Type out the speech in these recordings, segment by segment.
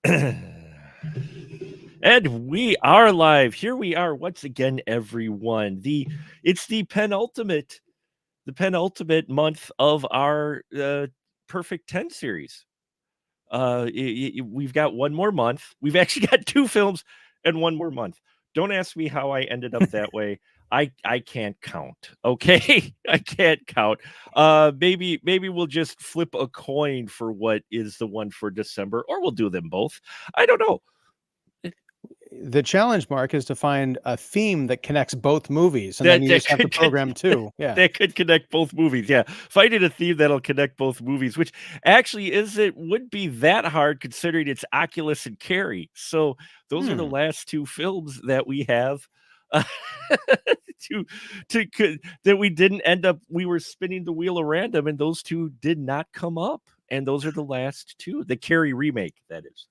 And we are live. Here we are once again, everyone. It's the penultimate month of our Perfect 10 series. We've got one more month. We've actually got two films and one more month. Don't ask me how I ended up that way. I can't count. Okay, I can't count. Maybe we'll just flip a coin for what is the one for December, or we'll do them both. I don't know. The challenge, Mark, is to find a theme that connects both movies, and then That you that just have to could program two. Yeah. that could connect both movies. Yeah, finding a theme that'll connect both movies, which actually wouldn't be that hard considering it's Oculus and Carrie. So those are the last two films that we have. Uh, to that we didn't end up. We were spinning the wheel of random, and those two did not come up. And those are the last two. The Carrie remake, that is.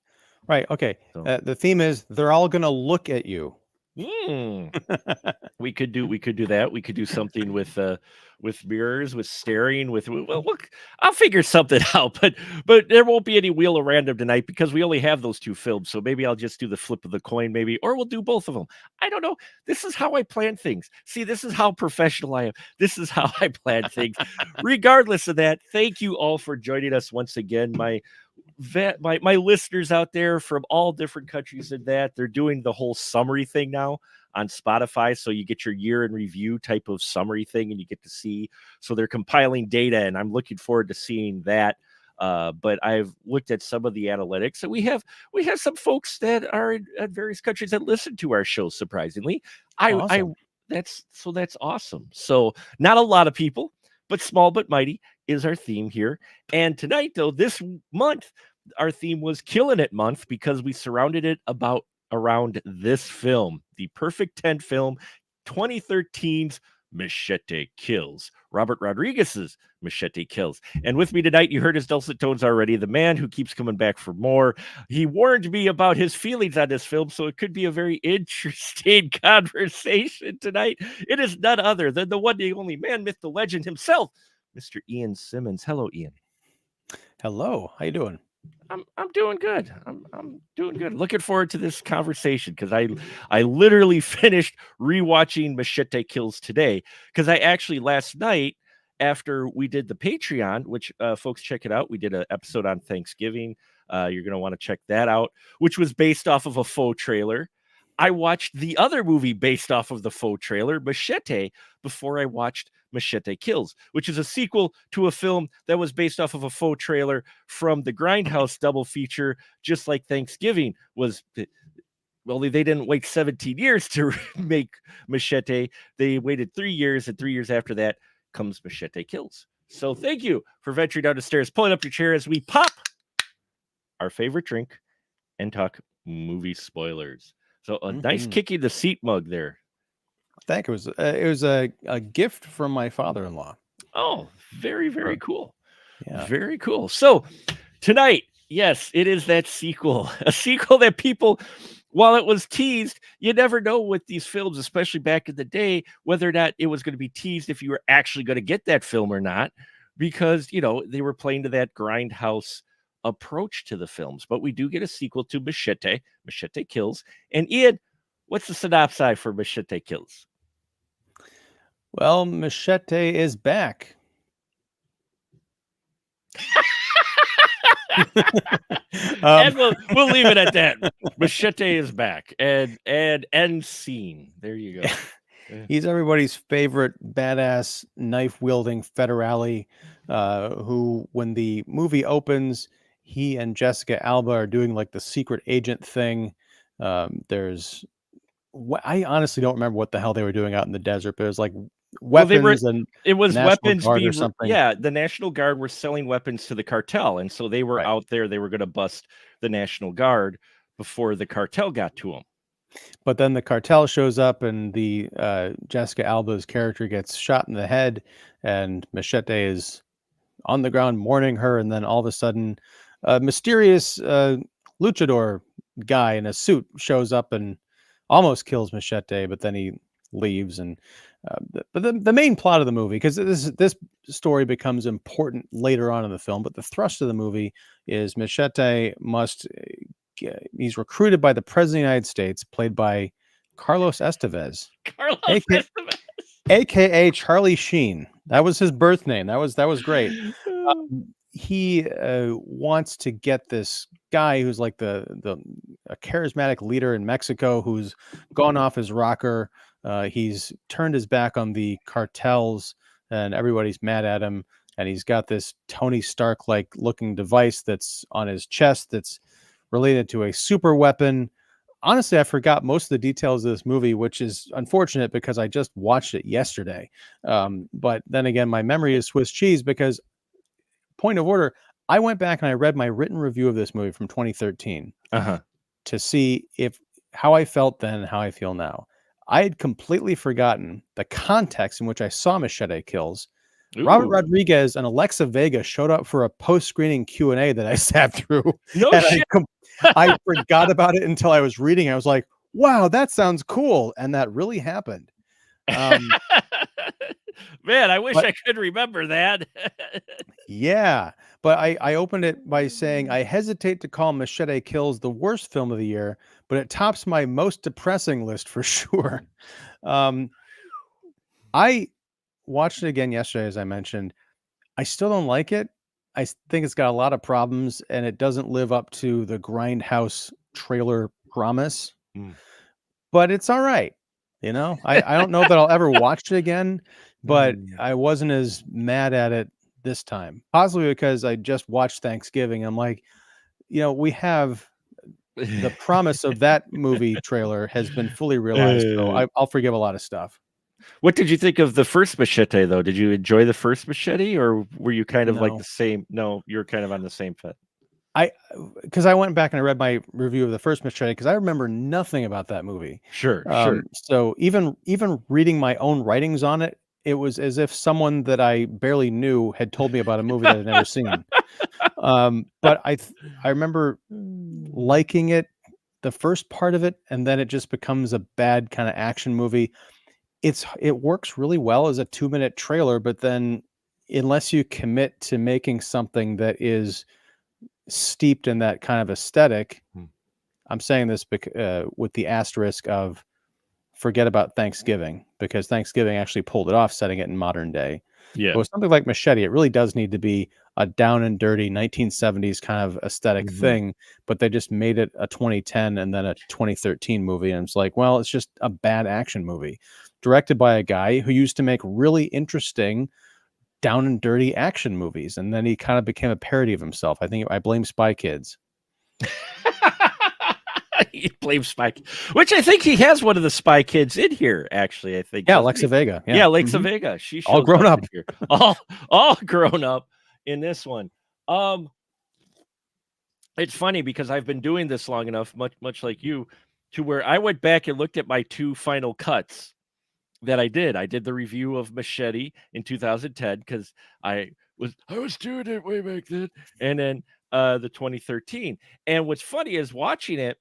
Right. Okay. So. The theme is they're all going to look at you. We could do that. We could do something with mirrors, with staring, well, look, I'll figure something out, but there won't be any wheel of random tonight because we only have those two films. So maybe I'll just do the flip of the coin, maybe, or we'll do both of them. I don't know. This is how I plan things. See, this is how professional I am. This is how I plan things. Regardless of that, thank you all for joining us once again. My listeners out there from all different countries and that they're doing the whole summary thing now on Spotify. So you get your year in review type of summary thing and you get to see. So they're compiling data and I'm looking forward to seeing that. But I've looked at some of the analytics and we have some folks that are in various countries that listen to our show. Surprisingly, Awesome. that's awesome. So not a lot of people, but small but mighty is our theme here. And tonight, though, this month, our theme was Killing It Month because we surrounded it around this film, the Perfect 10 film, 2013's Machete Kills. Robert Rodriguez's Machete Kills. And with me tonight, you heard his dulcet tones already, the man who keeps coming back for more. He warned me about his feelings on this film, so it could be a very interesting conversation tonight. It is none other than the one, the only man, myth, the legend himself, Mr. Ian Simmons. Hello, Ian. Hello. How you doing? I'm doing good. I'm doing good. Looking forward to this conversation because I literally finished rewatching Machete Kills today because I actually last night after we did the Patreon, which folks check it out. We did an episode on Thanksgiving. You're gonna want to check that out, which was based off of a faux trailer. I watched the other movie based off of the faux trailer, Machete, before I watched Machete Kills, which is a sequel to a film that was based off of a faux trailer from the Grindhouse double feature, just like Thanksgiving was. Well, they didn't wait 17 years to make Machete. They waited 3 years, and 3 years after that comes Machete Kills. So thank you for venturing down the stairs, pulling up your chair as we pop our favorite drink and talk movie spoilers. So a nice kicking the seat mug there. Thank you. It was a gift from my father-in-law. Oh, very, very cool. Yeah. Very cool. So tonight, yes, it is that sequel, a sequel that people, while it was teased, you never know with these films, especially back in the day, whether or not it was going to be teased if you were actually going to get that film or not, because, they were playing to that grindhouse approach to the films. But we do get a sequel to Machete Kills. And Ian, what's the synopsis for Machete Kills? Well, Machete is back. And we'll leave it at that. Machete is back and end scene. There you go. He's everybody's favorite badass knife wielding federale who, when the movie opens, he and Jessica Alba are doing like the secret agent thing. I honestly don't remember what the hell they were doing out in the desert, but it was like weapons it was National weapons Guard being or something. Yeah, the National Guard were selling weapons to the cartel, and so they were out there. They were going to bust the National Guard before the cartel got to them. But then the cartel shows up, and the Jessica Alba's character gets shot in the head, and Machete is on the ground mourning her, and then all of a sudden, a mysterious luchador guy in a suit shows up and almost kills Machete, but then he leaves. And but the main plot of the movie, because this story becomes important later on in the film, but the thrust of the movie is Machete must he's recruited by the president of the United States, played by Carlos Estevez, Carlos aka, Estevez. aka Charlie Sheen. That was his birth name. That was great. He wants to get this guy who's like a charismatic leader in Mexico who's gone off his rocker. He's turned his back on the cartels, and everybody's mad at him. And he's got this Tony Stark like looking device that's on his chest that's related to a super weapon. Honestly, I forgot most of the details of this movie, which is unfortunate because I just watched it yesterday. But then again, my memory is Swiss cheese because, point of order, I went back and I read my written review of this movie from 2013 to see how I felt then and how I feel now. I had completely forgotten the context in which I saw Machete Kills. Ooh. Robert Rodriguez and Alexa Vega showed up for a post-screening Q&A that I sat through. No and shit. I forgot about it until I was reading. I was like, wow, that sounds cool. And that really happened. Man, I wish I could remember that. Yeah, but I opened it by saying, I hesitate to call Machete Kills the worst film of the year, but it tops my most depressing list for sure. I watched it again yesterday, as I mentioned. I still don't like it. I think it's got a lot of problems, and it doesn't live up to the Grindhouse trailer promise. But it's all right. You know, I don't know that I'll ever watch it again, but I wasn't as mad at it this time. Possibly because I just watched Thanksgiving. I'm like, we have the promise of that movie trailer has been fully realized. So I'll forgive a lot of stuff. What did you think of the first Machete, though? Did you enjoy the first Machete, or were you kind of like the same? No, you're kind of on the same foot. Because I went back and I read my review of the first Machete because I remember nothing about that movie. Sure. So even reading my own writings on it, it was as if someone that I barely knew had told me about a movie that I'd never seen. But I remember liking it, the first part of it, and then it just becomes a bad kind of action movie. It works really well as a 2-minute trailer, but then unless you commit to making something that is steeped in that kind of aesthetic, I'm saying this with the asterisk of forget about Thanksgiving, because Thanksgiving actually pulled it off setting it in modern day. Yeah. But with something like Machete, it really does need to be a down and dirty 1970s kind of aesthetic thing, but they just made it a 2010 and then a 2013 movie. And it's like, well, it's just a bad action movie directed by a guy who used to make really interesting down and dirty action movies. And then he kind of became a parody of himself. I blame Spy Kids. He blames Spy, which I think he has one of the Spy Kids in here. Actually, I think. Yeah, Alexa Vega. Yeah, Alexa Vega. She all grown up. Here. all grown up in this one. It's funny because I've been doing this long enough, much like you, to where I went back and looked at my 2 final cuts that I did. I did the review of Machete in 2010 because I was doing it way back then, and then the 2013. And what's funny is watching it,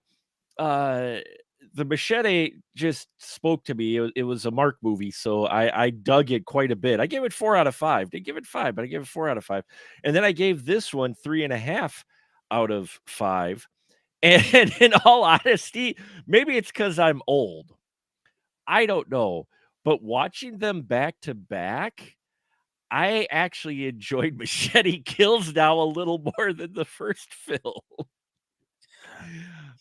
the Machete just spoke to me. It was a Mark movie, so I dug it quite a bit. I gave it 4 out of 5. Didn't give it 5, but I gave it 4 out of 5. And then I gave this one 3.5 out of 5. And in all honesty, maybe it's because I'm old. I don't know. But watching them back to back, I actually enjoyed Machete Kills now a little more than the first film.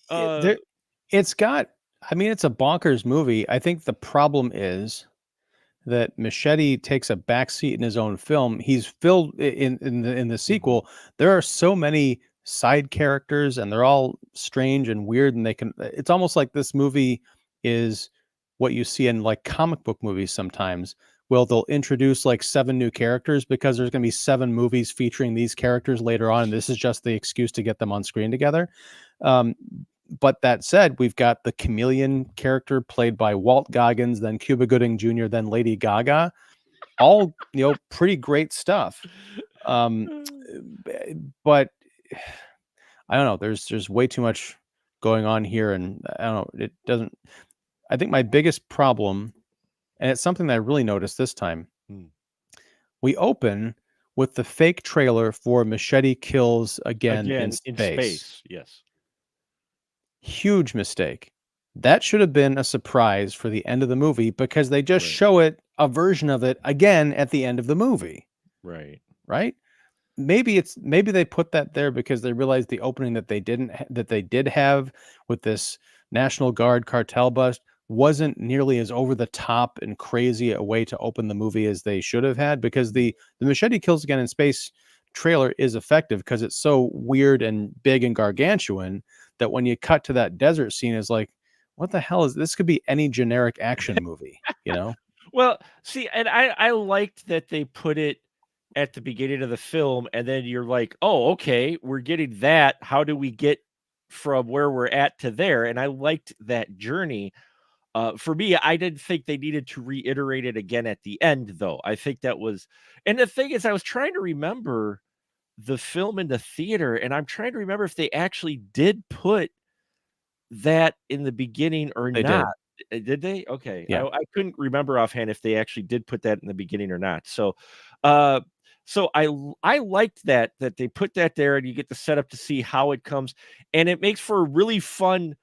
It's a bonkers movie. I think the problem is that Machete takes a backseat in his own film. He's filled in the sequel. There are so many side characters, and they're all strange and weird. And it's almost like this movie is what you see in like comic book movies sometimes. Well, they'll introduce like 7 new characters because there's going to be 7 movies featuring these characters later on. And this is just the excuse to get them on screen together. But that said, we've got the chameleon character played by Walt Goggins, then Cuba Gooding Jr., then Lady Gaga. All, pretty great stuff. But I don't know. There's way too much going on here. And I don't know. It doesn't. I think my biggest problem, and it's something that I really noticed this time, we open with the fake trailer for Machete Kills again in space. Yes. huge mistake. That should have been a surprise for the end of the movie because they just Right. show it a version of it again at the end of the movie, Right. right? Maybe they put that there because they realized the opening that they did have with this National Guard cartel bust wasn't nearly as over the top and crazy a way to open the movie as they should have had, because the Machete Kills Again in Space trailer is effective because it's so weird and big and gargantuan that when you cut to that desert scene is like, what the hell is this? Could be any generic action movie, you know? Well, see, and I liked that they put it at the beginning of the film, and then you're like, "Oh, okay, we're getting that. How do we get from where we're at to there?" And I liked that journey. For me, I didn't think they needed to reiterate it again at the end, though. I think that was, and the thing is, I was trying to remember the film in the theater, and I'm trying to remember if they actually did put that in the beginning or They not. did. Did they? Okay. Yeah. I couldn't remember offhand if they actually did put that in the beginning or not. Uh, I liked that they put that there and you get the setup to see how it comes, and it makes for a really fun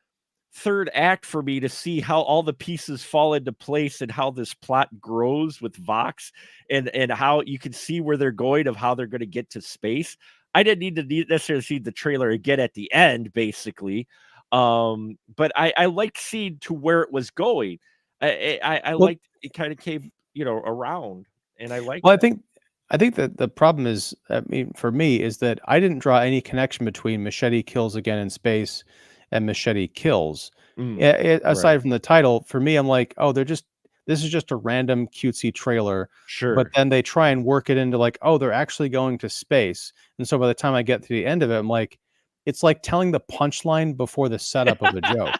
third act for me to see how all the pieces fall into place and how this plot grows with Vox, and how you can see where they're going of how they're going to get to space. I didn't necessarily see the trailer again at the end, basically. But I liked seeing to where it was going. I Well, liked it kind of came, around, and I liked Well, I that. think I think that the problem is, I mean, for me, is that I didn't draw any connection between Machete Kills Again in Space and Machete Kills. Mm, right. Aside from the title, for me, I'm like, oh, this is just a random cutesy trailer. But Sure. then they try and work it into like, oh, they're actually going to space. And so by the time I get to the end of it, I'm like, it's like telling the punchline before the setup of a joke,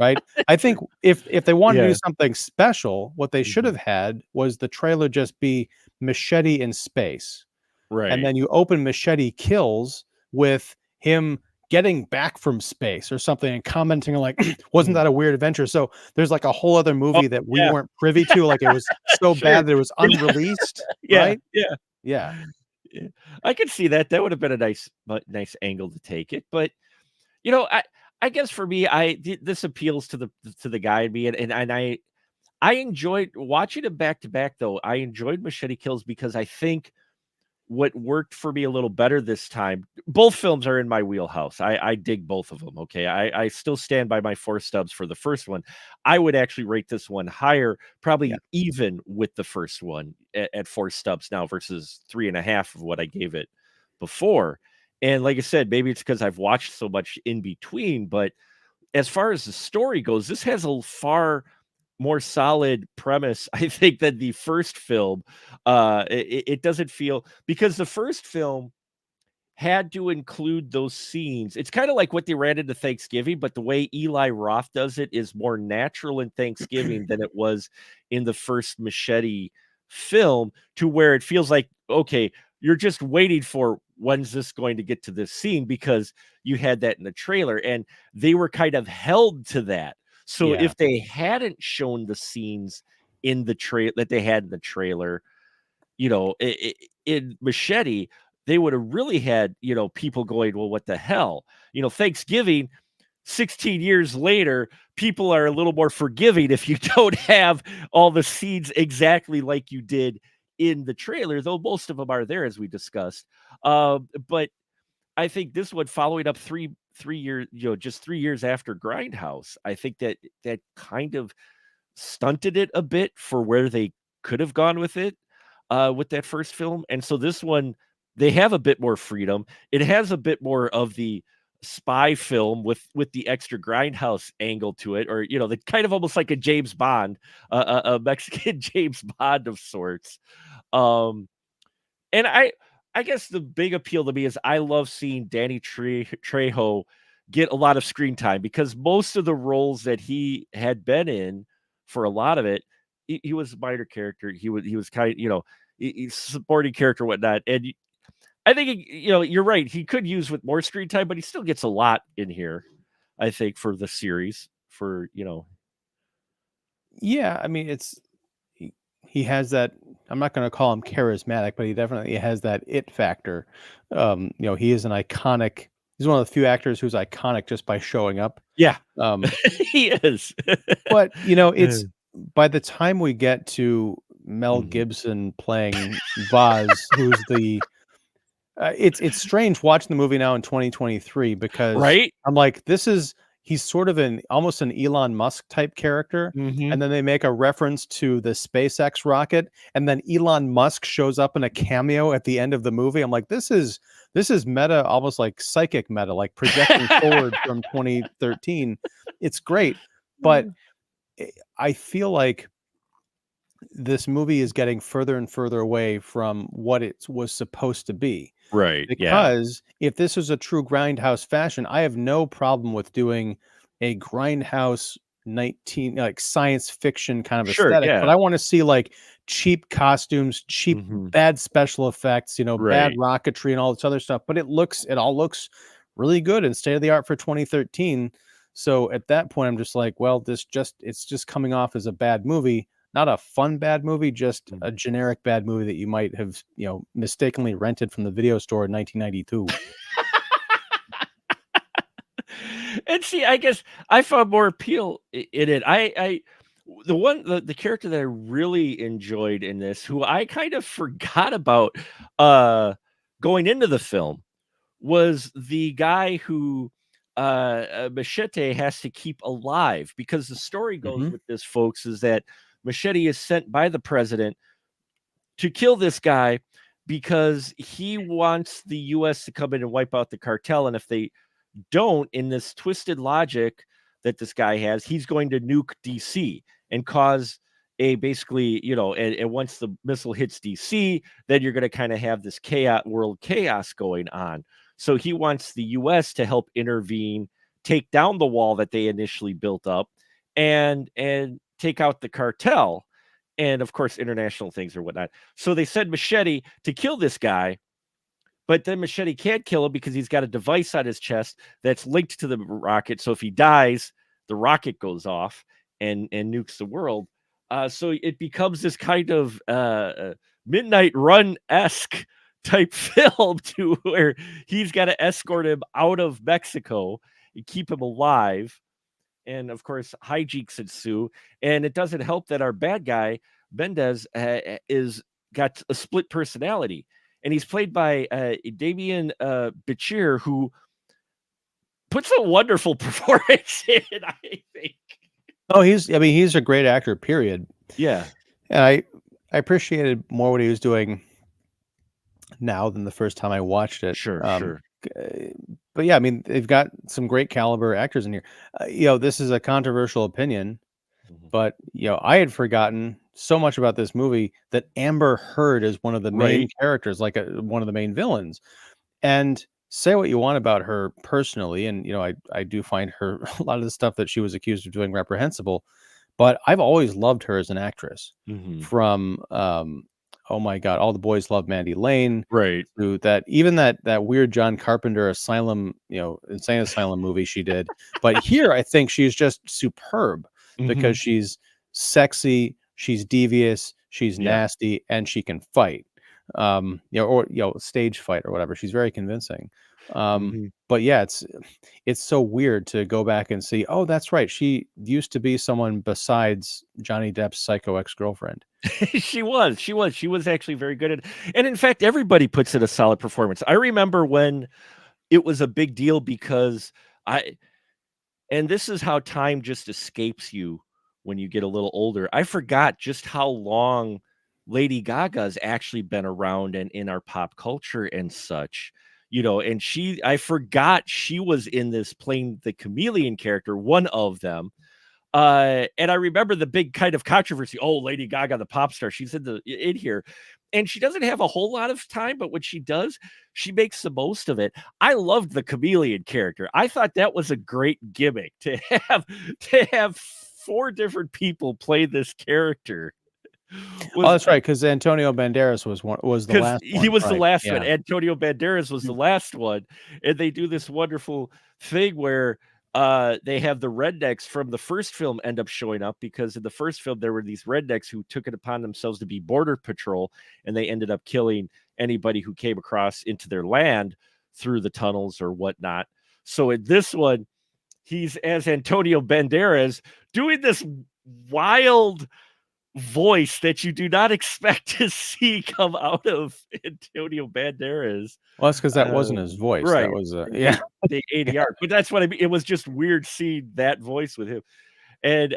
right? I think True. if they wanted to do Yeah. something special, what they should Mhm. have had was the trailer just be Machete in space, and Right. then you open Machete Kills with him getting back from space or something and commenting like, "Wasn't Mhm. that a weird adventure?" So there's like a whole other Oh, movie that we yeah. weren't privy to, like it was so Sure. bad that it was unreleased, Yeah. right? Yeah. Yeah. Yeah, I could see that. That would have been a nice angle to take it. But I guess for me, this appeals to the guy in me, and I enjoyed watching it back to back. Though I enjoyed Machete Kills because I think what worked for me a little better this time. Both films are in my wheelhouse. I dig both of them. Okay, I still stand by my 4 stubs for the first one. I would actually rate this one higher, Yeah. probably even with the first one at 4 stubs now versus 3.5 of what I gave it before. And like I said, maybe it's because I've watched so much in between. But as far as the story goes, this has a far more solid premise, I think, than the first film. It doesn't feel, because the first film had to include those scenes. It's kind of like what they ran into Thanksgiving, but the way Eli Roth does it is more natural in Thanksgiving than it was in the first Machete film, to where it feels like, okay, you're just waiting for when's this going to get to this scene because you had that in the trailer, and they were kind of held to that. So Yeah. if they hadn't shown the scenes in the trail that they had in the trailer, in Machete, they would have really had, people going, well, what the hell? Thanksgiving, 16 years later, people are a little more forgiving if you don't have all the scenes exactly like you did in the trailer, though most of them are there, as we discussed. But I think this one, following up three years, just 3 years after Grindhouse, I think that kind of stunted it a bit for where they could have gone with it, with that first film. And so this one, they have a bit more freedom. It has a bit more of the spy film with the extra grindhouse angle to it, or the kind of almost like a James Bond, a Mexican James Bond of sorts. Um, and I guess the big appeal to me is I love seeing Danny Trejo get a lot of screen time, because most of the roles that he had been in for a lot of it, he was a minor character. He was kind of, he's supporting character, whatnot. And I think you're right. He could use with more screen time, but he still gets a lot in here. I think for the series, for Yeah. I mean, he, he has that. I'm not going to call him charismatic, but he definitely has that it factor. He is an iconic He's one of the few actors who's iconic just by showing up. Yeah, Um, he is. but it's by the time we get to Mel Mhm. Gibson playing Vaz, who's the it's strange watching the movie now in 2023 because Right? I'm like, he's sort of almost an Elon Musk type character. Mhm. And then they make a reference to the SpaceX rocket, and then Elon Musk shows up in a cameo at the end of the movie. I'm like, this is meta, almost like psychic meta, like projecting forward from 2013. It's great, but I feel like this movie is getting further and further away from what it was supposed to be. Right, yeah. Because if this is a true grindhouse fashion, I have no problem with doing a grindhouse 19 like science fiction kind of Sure, aesthetic, but yeah. I want to see like cheap costumes, cheap Mhm. bad special effects, bad Right. rocketry and all this other stuff, but it all looks really good and state of the art for 2013. So at that point I'm just like, well, it's just coming off as a bad movie, not a fun bad movie, just Mm. a generic bad movie that you might have, mistakenly rented from the video store in 1992. And see, I guess I found more appeal in it. The character that I really enjoyed in this, who I kind of forgot about uh going into the film, was the guy who Machete has to keep alive, because the story goes Mhm. with this, folks, is that Machete is sent by the president to kill this guy because he wants the US to come in and wipe out the cartel, and if they don't, in this twisted logic that this guy has, he's going to nuke DC and cause a basically, and once the missile hits DC, then you're going to kind of have this world chaos going on. So he wants the US to help intervene, take down the wall that they initially built up, and take out the cartel, and of course international things or whatnot. So they send Machete to kill this guy, but then Machete can't kill him because he's got a device on his chest that's linked to the rocket. So if he dies, the rocket goes off and nukes the world. So it becomes this kind of Midnight Run esque type film, to where he's got to escort him out of Mexico and keep him alive. And of course, hijinks ensue. And it doesn't help that our bad guy Mendez is got a split personality, and he's played by Damien Bichir, who puts a wonderful performance in, I think. Oh, he's a great actor, period. Yeah, And I appreciated more what he was doing now than the first time I watched it. sure, sure. But yeah, I mean, they've got some great caliber actors in here. This is a controversial opinion, Mhm. but I had forgotten so much about this movie that Amber Heard is one of the main Right. characters, like one of the main villains. And say what you want about her personally, and I do find her a lot of the stuff that she was accused of doing reprehensible, but I've always loved her as an actress. Hmm. From oh my god, All the Boys Love Mandy Lane, Right. to that weird John Carpenter asylum, insane asylum movie she did. But here I think she's just superb Hmm. because she's sexy, she's devious, she's Yeah. nasty, and she can fight. Or stage fight or whatever. She's very convincing. Hmm. But yeah, it's so weird to go back and see, oh, that's right. She used to be someone besides Johnny Depp's psycho ex-girlfriend. She was actually very good at it. And in fact, everybody puts in a solid performance. I remember when it was a big deal because I and this is how time just escapes you when you get a little older. I forgot just how long Lady Gaga's actually been around and in our pop culture and such. And I forgot she was in this playing the chameleon character, one of them. And I remember the big kind of controversy. Oh, Lady Gaga, the pop star, she's in here. And she doesn't have a whole lot of time, but when she does, she makes the most of it. I loved the chameleon character. I thought that was a great gimmick to have four different people play this character. Oh, Was that's right, because Antonio Banderas was the because last he one, was the right? last one. Yeah. Antonio Banderas was the Mm. last one, and they do this wonderful thing where they have the rednecks from the first film end up showing up, because in the first film there were these rednecks who took it upon themselves to be border patrol, and they ended up killing anybody who came across into their land through the tunnels or whatnot. So in this one, he's as Antonio Banderas doing this wild voice that you do not expect to see come out of Antonio Banderas. Well, that's because that Uh, wasn't his voice. right. That was The yeah. the Yeah. ADR. But that's what I mean. It was just weird seeing that voice with him. And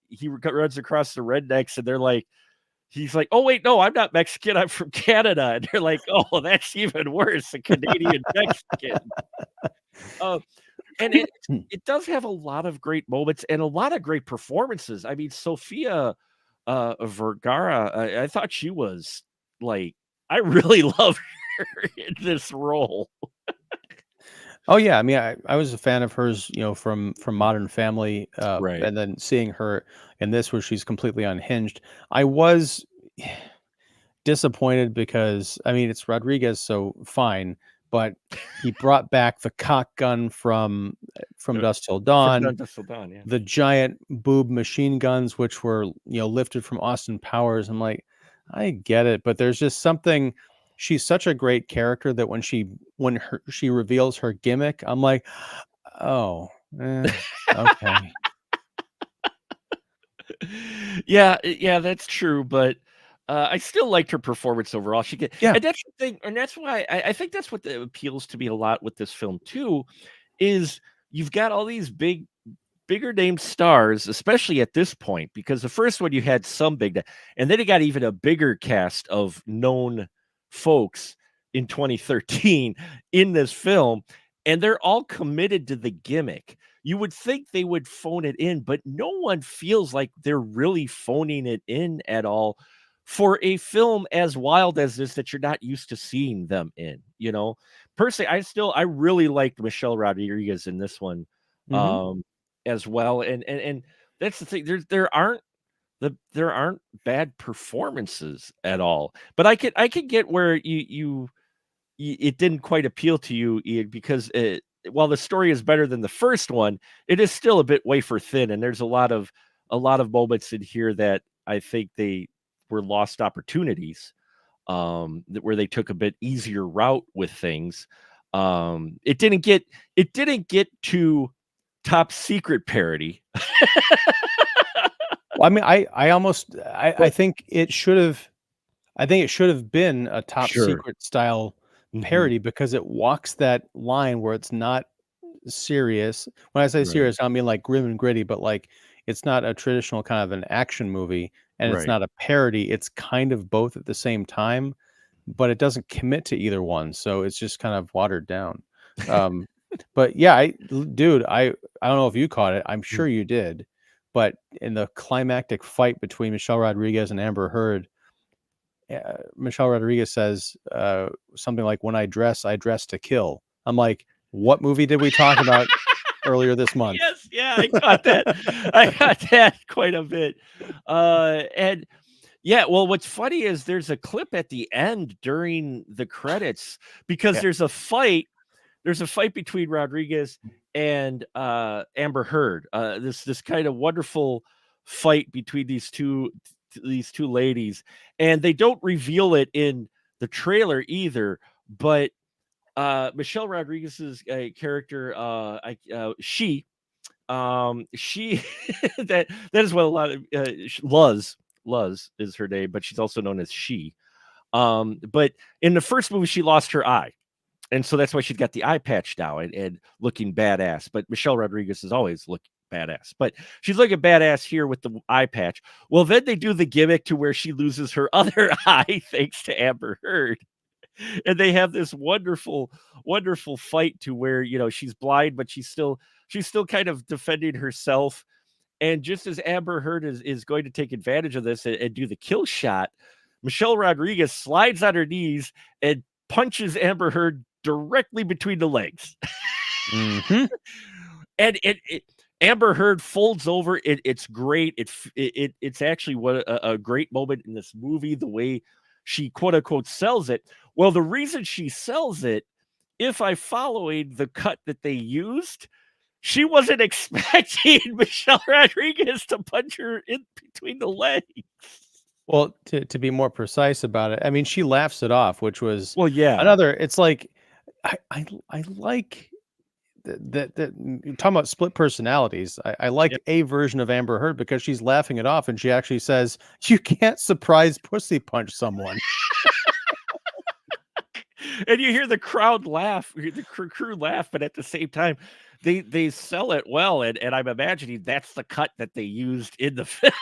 he runs across the rednecks and they're like, he's like, "Oh wait, no, I'm not Mexican. I'm from Canada." And they're like, "Oh, that's even worse, a Canadian Mexican." Uh, and it does have a lot of great moments and a lot of great performances. I mean, Sofia Vergara, I thought she was like, I really love her in this role. Oh yeah, I mean, I was a fan of hers, from Modern Family, Right. and then seeing her in this where she's completely unhinged. I was disappointed because I mean it's Rodriguez, so fine, but he brought back the cock gun from Uh, Dusk Till from Dawn, Dun Till Dawn, yeah. the giant boob machine guns, which were lifted from Austin Powers. I'm like, I get it, but there's just something. She's such a great character that she reveals her gimmick, I'm like, oh, okay, Yeah, that's true, but, I still liked her performance overall. yeah, And that's the thing, and that's why I think that's what appeals to me a lot with this film too, is you've got all these bigger name stars, especially at this point, because the first one you had some and then you got even a bigger cast of known folks in 2013 in this film, and they're all committed to the gimmick. You would think they would phone it in, but no one feels like they're really phoning it in at all for a film as wild as this that you're not used to seeing them in. Personally, I really liked Michelle Rodriguez in this one. hmm Um, as well, and that's the thing, there aren't bad performances at all, but I could get where it didn't quite appeal to you, Ian, because while the story is better than the first one, it is still a bit wafer thin, and there's a lot of moments in here that I think they were lost opportunities, where they took a bit easier route with things. It didn't get to Top Secret parody. Well, I mean, I almost I But think it should have. I think it should have been a Top sure. Secret style Mhm. parody because it walks that line where it's not serious. When I say Right. serious, I don't mean like grim and gritty, but like it's not a traditional kind of an action movie and it's Right. not a parody. It's kind of both at the same time, but it doesn't commit to either one. So it's just kind of watered down. Um, but yeah, dude, I don't know if you caught it. I'm Mm. sure you did. But in the climactic fight between Michelle Rodriguez and Amber Heard, Michelle Rodriguez says something like, "When I dress to kill." I'm like, what movie did we talk about earlier this month? Yes, yeah, I caught that. I got that quite a bit. And yeah, well, what's funny is there's a clip at the end during the credits because Yeah. there's a fight between Rodriguez and Amber Heard. This kind of wonderful fight between these two ladies, and they don't reveal it in the trailer either. But Michelle Rodriguez's character, she that is what a lot of Luz is her name, but she's also known as she. But in the first movie, she lost her eye. And so that's why she's got the eye patch now and looking badass. But Michelle Rodriguez has always looked badass. But she's looking badass here with the eye patch. Well, then they do the gimmick to where she loses her other eye thanks to Amber Heard. And they have this wonderful, wonderful fight to where, she's blind, but she's still kind of defending herself. And just as Amber Heard is going to take advantage of this and do the kill shot, Michelle Rodriguez slides on her knees and punches Amber Heard directly between the legs. hmm And Amber Heard folds over. It's great. It's actually what a great moment in this movie. The way she quote unquote sells it. Well, the reason she sells it, if I following the cut that they used, she wasn't expecting Michelle Rodriguez to punch her in between the legs. Well, to be more precise about it, I mean, she laughs it off, which was Well, yeah, another. It's like I like you're talking about split personalities. I like Yep. a version of Amber Heard because she's laughing it off, and she actually says, "You can't surprise pussy punch someone." And you hear the crowd laugh, you hear the crew laugh, but at the same time, they sell it well, and I'm imagining that's the cut that they used in the film.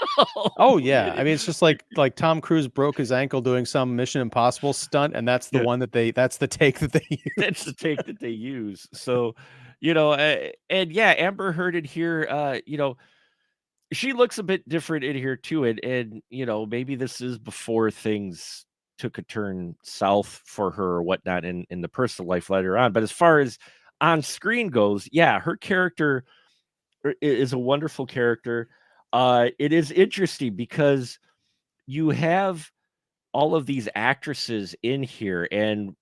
Oh yeah, I mean it's just like Tom Cruise broke his ankle doing some Mission Impossible stunt, and that's the Yeah, one that's the take that they that's the use. take that they use. So, and yeah, Amber Heard in here, she looks a bit different in here too, and maybe this is before things took a turn south for her or whatnot in the personal life later on. But as far as on screen goes, yeah, her character is a wonderful character. It is interesting because you have all of these actresses in here, and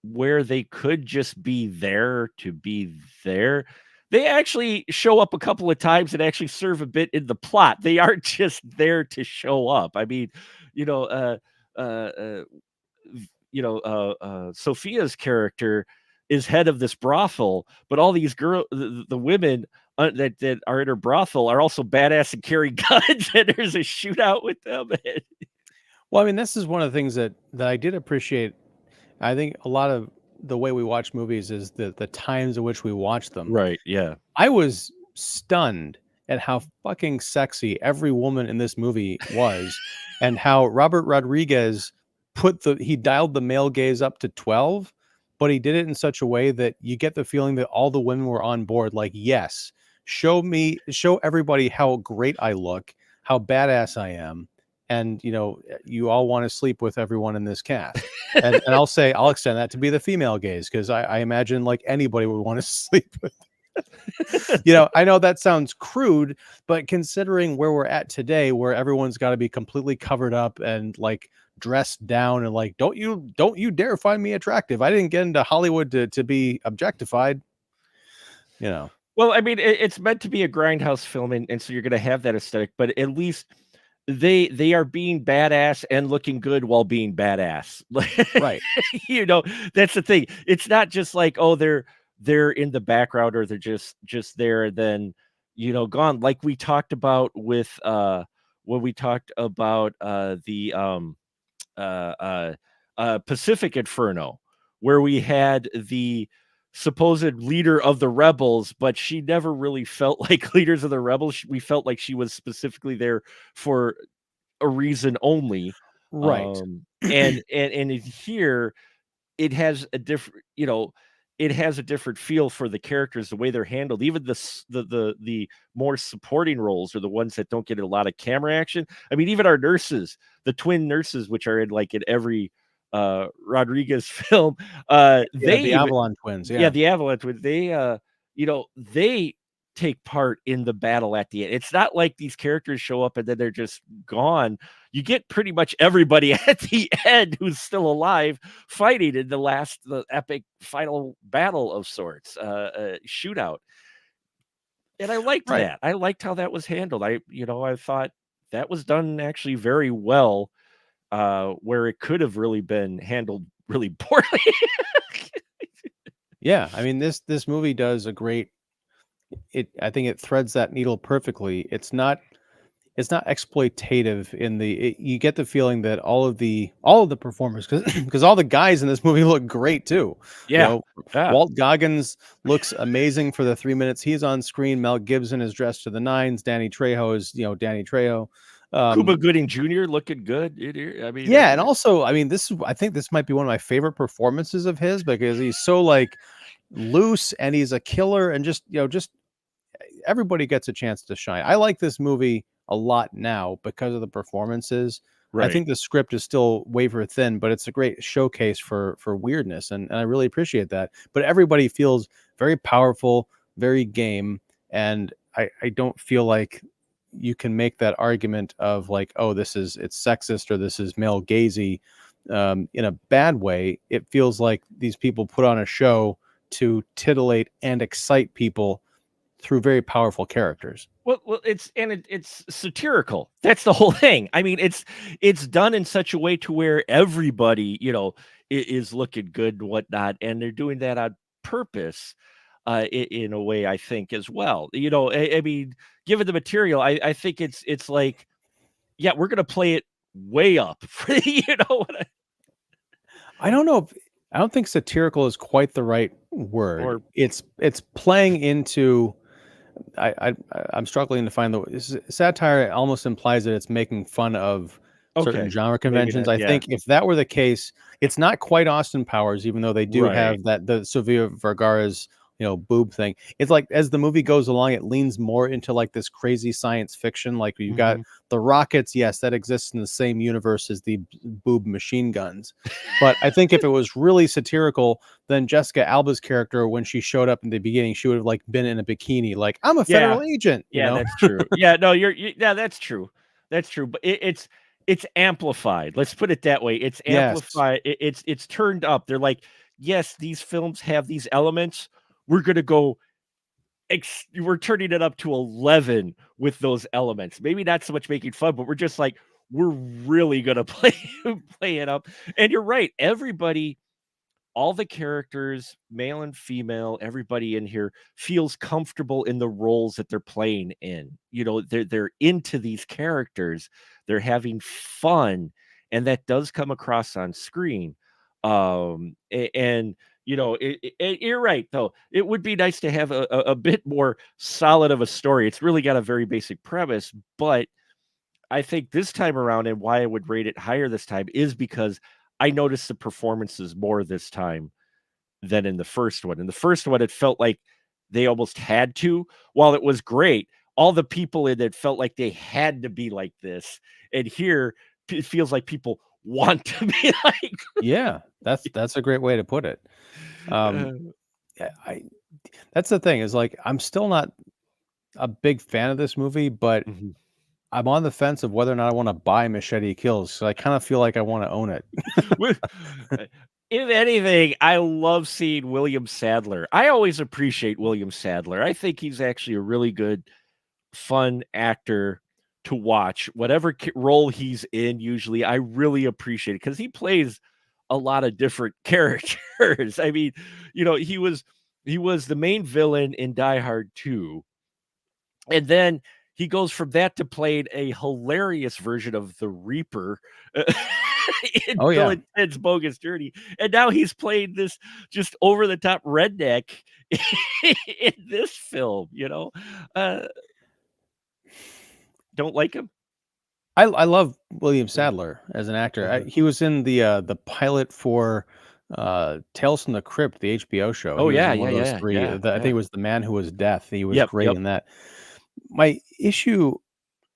where they could just be there to be there, they actually show up a couple of times and actually serve a bit in the plot. They aren't just there to show up. I mean, you know, uh, uh, Sophia's character is head of this brothel, but all these the women that are in her brothel are also badass and carry guns, and there's a shootout with them. Well, I mean, this is one of the things that I did appreciate. I think a lot of the way we watch movies is the times in which we watch them. Right? Yeah. I was stunned at how fucking sexy every woman in this movie was, and how Robert Rodriguez he dialed the male gaze up to 12, but he did it in such a way that you get the feeling that all the women were on board. Like, yes, show everybody how great I look, how badass I am, and you all want to sleep with everyone in this cast. And I'll extend that to be the female gaze, because I imagine like anybody would want to sleep with. I know that sounds crude, but considering where we're at today, where everyone's got to be completely covered up and like dressed down, and like, don't you dare find me attractive. I didn't get into Hollywood to be objectified. Well, I mean, it's meant to be a grindhouse film, and so you're going to have that aesthetic. But at least they are being badass and looking good while being badass. Right. That's the thing. It's not just like, oh, they're in the background, or they're just there and then gone. Like we talked about with when we talked about the Pacific Inferno, where we had the supposed leader of the rebels, but she never really felt like leaders of the rebels. We felt like she was specifically there for a reason only. Right. And in here, it has a different, it has a different feel for the characters, the way they're handled. Even the more supporting roles are the ones that don't get a lot of camera action. I mean, even our nurses, the twin nurses, which are in every Rodriguez film, Yeah, they the even, Avalon twins. yeah, Yeah. the Avalanche twins, they take part in the battle at the end. It's not like these characters show up and then they're just gone. You get pretty much everybody at the end who's still alive fighting in the epic final battle of sorts, shootout. And I liked Right. that. I liked how that was handled. I thought that was done actually very well, where it could have really been handled really poorly. Yeah. I mean, this movie does a great. I think it threads that needle perfectly. It's not exploitative you get the feeling that all of the performers, because all the guys in this movie look great too. Yeah. Yeah. Walt Goggins looks amazing for the 3 minutes he's on screen. Mel Gibson is dressed to the nines. Danny Trejo is Danny Trejo. Cuba Gooding Jr. looking good. I mean, Yeah, and also, I mean, I think this might be one of my favorite performances of his, because he's so like loose, and he's a killer, and just everybody gets a chance to shine. I like this movie a lot now because of the performances. I right. think the script is still wafer thin, but it's a great showcase for weirdness, and I really appreciate that. But everybody feels very powerful, very game, and I don't feel like you can make that argument of like, oh, it's sexist, or this is male gazy, in a bad way. It feels like these people put on a show to titillate and excite people through very powerful characters. Well, it's satirical. That's the whole thing. I mean, it's done in such a way to where everybody, is looking good and whatnot, and they're doing that on purpose. in a way, I think, as well. I mean, given the material, I think it's like, yeah, we're gonna play it way up. You know what I don't know if I don't think satirical is quite the right word. or It's playing into I'm struggling to find satire almost implies that it's making fun of certain okay, genre maybe conventions. that, I yeah, think if that were the case, it's not quite Austin Powers, even though they do right. have the Sofia Vergara's boob thing. It's like as the movie goes along, it leans more into like this crazy science fiction. Like you got Mhm. the rockets, yes, that exists in the same universe as the boob machine guns. But I think if it was really satirical, then Jessica Alba's character, when she showed up in the beginning, she would have like been in a bikini, like I'm a Yeah, federal agent, yeah, that's true. Yeah, no, yeah, that's true. That's true, but it's amplified. Let's put it that way. It's Yes. amplified. It's turned up. They're like, yes, these films have these elements. We're gonna go we're turning it up to 11 with those elements. Maybe not so much making fun, but we're just like, we're really gonna play it up. And you're right, everybody, all the characters, male and female, everybody in here feels comfortable in the roles that they're playing in. They're into these characters, they're having fun, and that does come across on screen. And you're right though. It would be nice to have a bit more solid of a story. It's really got a very basic premise, but I think this time around, and why I would rate it higher this time, is because I noticed the performances more this time than in the first one. In the first one, it felt like they almost had to. While it was great, all the people in it felt like they had to be like this. And here, it feels like people want to be like. Yeah, that's a great way to put it. Um, uh, yeah, that's the thing is like I'm still not a big fan of this movie, but mhm. I'm on the fence of whether or not I want to buy Machete Kills. So I kind of feel like I want to own it. With- uh, if anything, I love seeing William Sadler. I always appreciate William Sadler. I think he's actually a really good fun actor to watch. Whatever role he's in, usually I really appreciate it because he plays a lot of different characters. I mean, he was the main villain in Die Hard 2, and then he goes from that to playing a hilarious version of the Reaper in Oh Bill yeah. and Ted's Bogus Journey, and now he's playing this just over the top redneck in this film. Uh, don't like him. I love William Uh, Sadler as an actor. uh-huh. He was in the pilot for Tales from the Crypt, the HBO show. Oh, He was yeah, in one yeah, of those yeah, three. yeah, I think it yeah. was The Man Who Was Death. He was Yep, great yep. in that. My issue,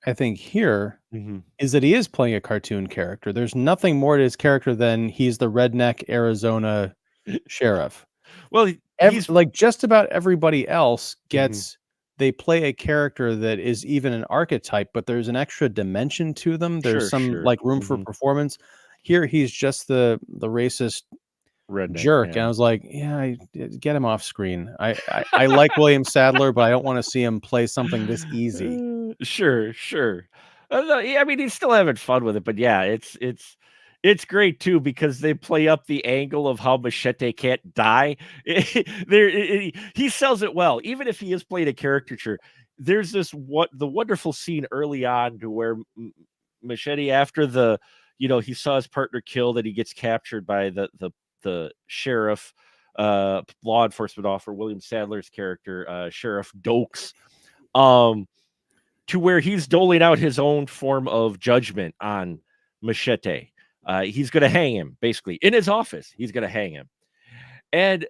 I think, here Mhm. is that he is playing a cartoon character. There's nothing more to his character than he's the redneck Arizona sheriff. Well, he's Like just about everybody else mhm. gets they play a character that is even an archetype, but there's an extra dimension to them. There's Sure, some sure. like room for Mhm. performance. Here he's just the racist Redneck, jerk. And yeah. I was like, yeah, get him off screen. I like William Sadler, but I don't want to see him play something this easy. Sure, sure. No, yeah, I mean, he's still having fun with it, but yeah, it's great too because they play up the angle of how Machete can't die. He sells it well, even if he is playing a caricature. There's the wonderful scene early on to where Machete, after he saw his partner killed and he gets captured by the sheriff, law enforcement officer, William Sadler's character, Sheriff Dokes. Um, to where he's doling out his own form of judgment on Machete. He's going to hang him, basically, in his office. He's going to hang him. And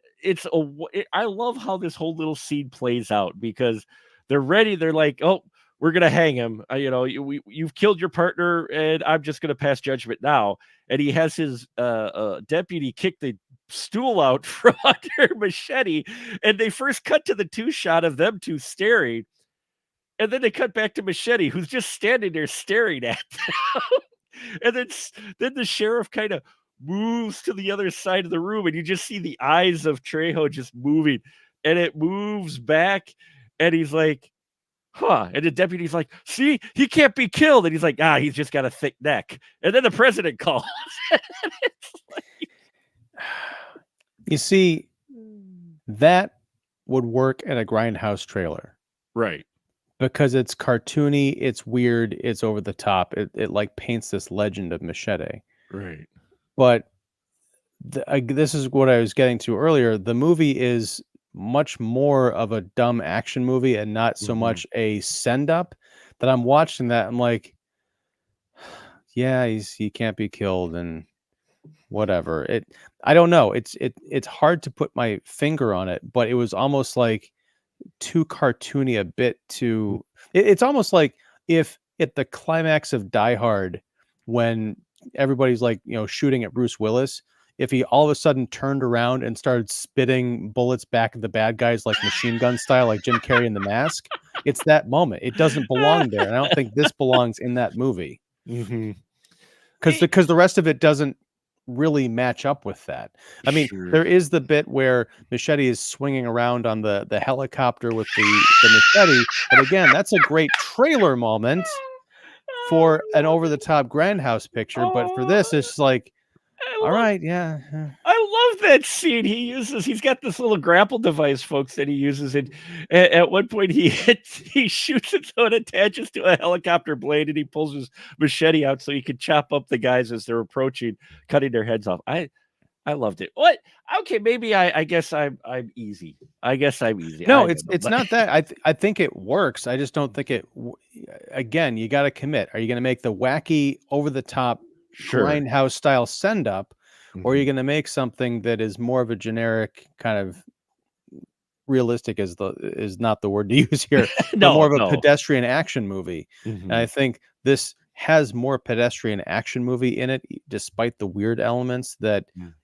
I love how this whole little scene plays out because they're ready. They're like, oh, we're going to hang him. You've killed your partner, and I'm just going to pass judgment now. And he has his deputy kick the stool out from under Machete. And they first cut to the two shot of them two staring. And then they cut back to Machete, who's just standing there staring at them. And then the sheriff kind of moves to the other side of the room, and you just see the eyes of Trejo just moving, and it moves back, and he's like, huh. And the deputy's like, see, he can't be killed. And he's like, he's just got a thick neck. And then the president calls. It's like, You see, that would work in a Grindhouse trailer Right. because it's cartoony, it's weird, it's over the top. It like paints this legend of Machete. Right. But this is what I was getting to earlier. The movie is much more of a dumb action movie and not so Mm-hmm. much a send up. That I'm watching that, I'm like, yeah, he can't be killed and whatever. I don't know. It's hard to put my finger on it, but it was almost like too cartoony a bit too. It's almost like if at the climax of Die Hard, when everybody's like, shooting at Bruce Willis, if he all of a sudden turned around and started spitting bullets back at the bad guys like machine gun style, like Jim Carrey in The Mask, it's that moment. It doesn't belong there. And I don't think this belongs in that movie Mm-hmm. because the rest of it doesn't really match up with that. I mean, Sure. there is the bit where Machete is swinging around on the helicopter with the machete, but again, that's a great trailer moment for an over the top Grindhouse picture. But for this, Oh, it's like, I all love right, yeah, I love that scene. He's got this little grapple device, folks, that he uses, and at one point he shoots it so it attaches to a helicopter blade, and he pulls his machete out so he can chop up the guys as they're approaching, cutting their heads off. I loved it. What? Okay, maybe I guess I'm easy. I guess I'm easy. no, I it's don't know, it's but not that. I think it works. I just don't think again, you got to commit. Are you going to make the wacky, over the top sure. Grindhouse style send up, or are you Mhm. going to make something that is more of a generic kind of realistic is not the word to use here, but more No, of a no. pedestrian action movie. And I Mhm. think this has more pedestrian action movie in it, despite the weird elements that, Mm.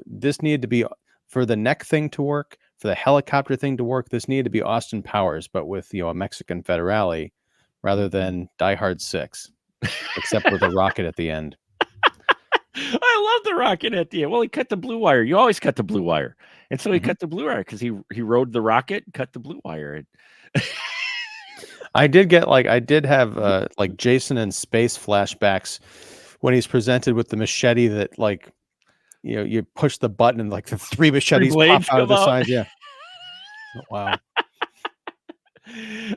this needed to be for the neck thing to work, for the helicopter thing to work. This needed to be Austin Powers, but with, a Mexican federale rather Mhm. than Die Hard 6, except with a rocket at the end. I love the rocket at the end. Well, he cut the blue wire. You always cut the blue wire, and so he Mhm. cut the blue wire because he rode the rocket, and cut the blue wire, and I did have like Jason in space flashbacks when he's presented with the machete that like you push the button and like the three 3 machetes pop blades out of come the out. sides. Yeah. Oh, wow.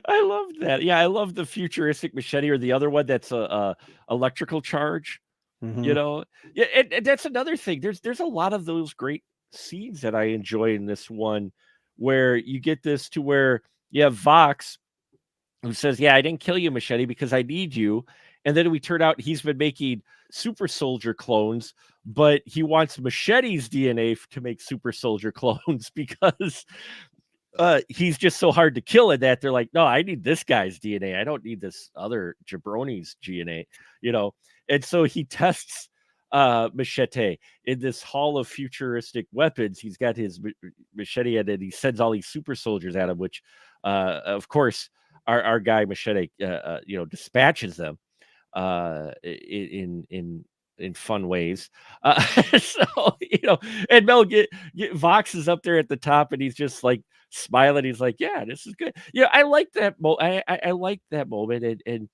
I love that. Yeah, I love the futuristic machete or the other one that's a electrical charge, you Hmm. know? Yeah, and that's another thing. There's a lot of those great scenes that I enjoy in this one where you get this to where you have Vox who says, "Yeah, I didn't kill you, Machete, because I need you." And then we turn out he's been making super soldier clones, but he wants Machete's DNA to make super soldier clones because he's just so hard to kill in that they're like, no, I need this guy's DNA. I don't need this other jabroni's DNA, you know. And so he tests Machete in this hall of futuristic weapons. He's got his machete and he sends all these super soldiers at him, which of course our guy Machete dispatches them in fun ways. So and Vox is up there at the top, and he's just like smiling. He's like, "Yeah, this is good." Yeah, I like that. I like that moment. And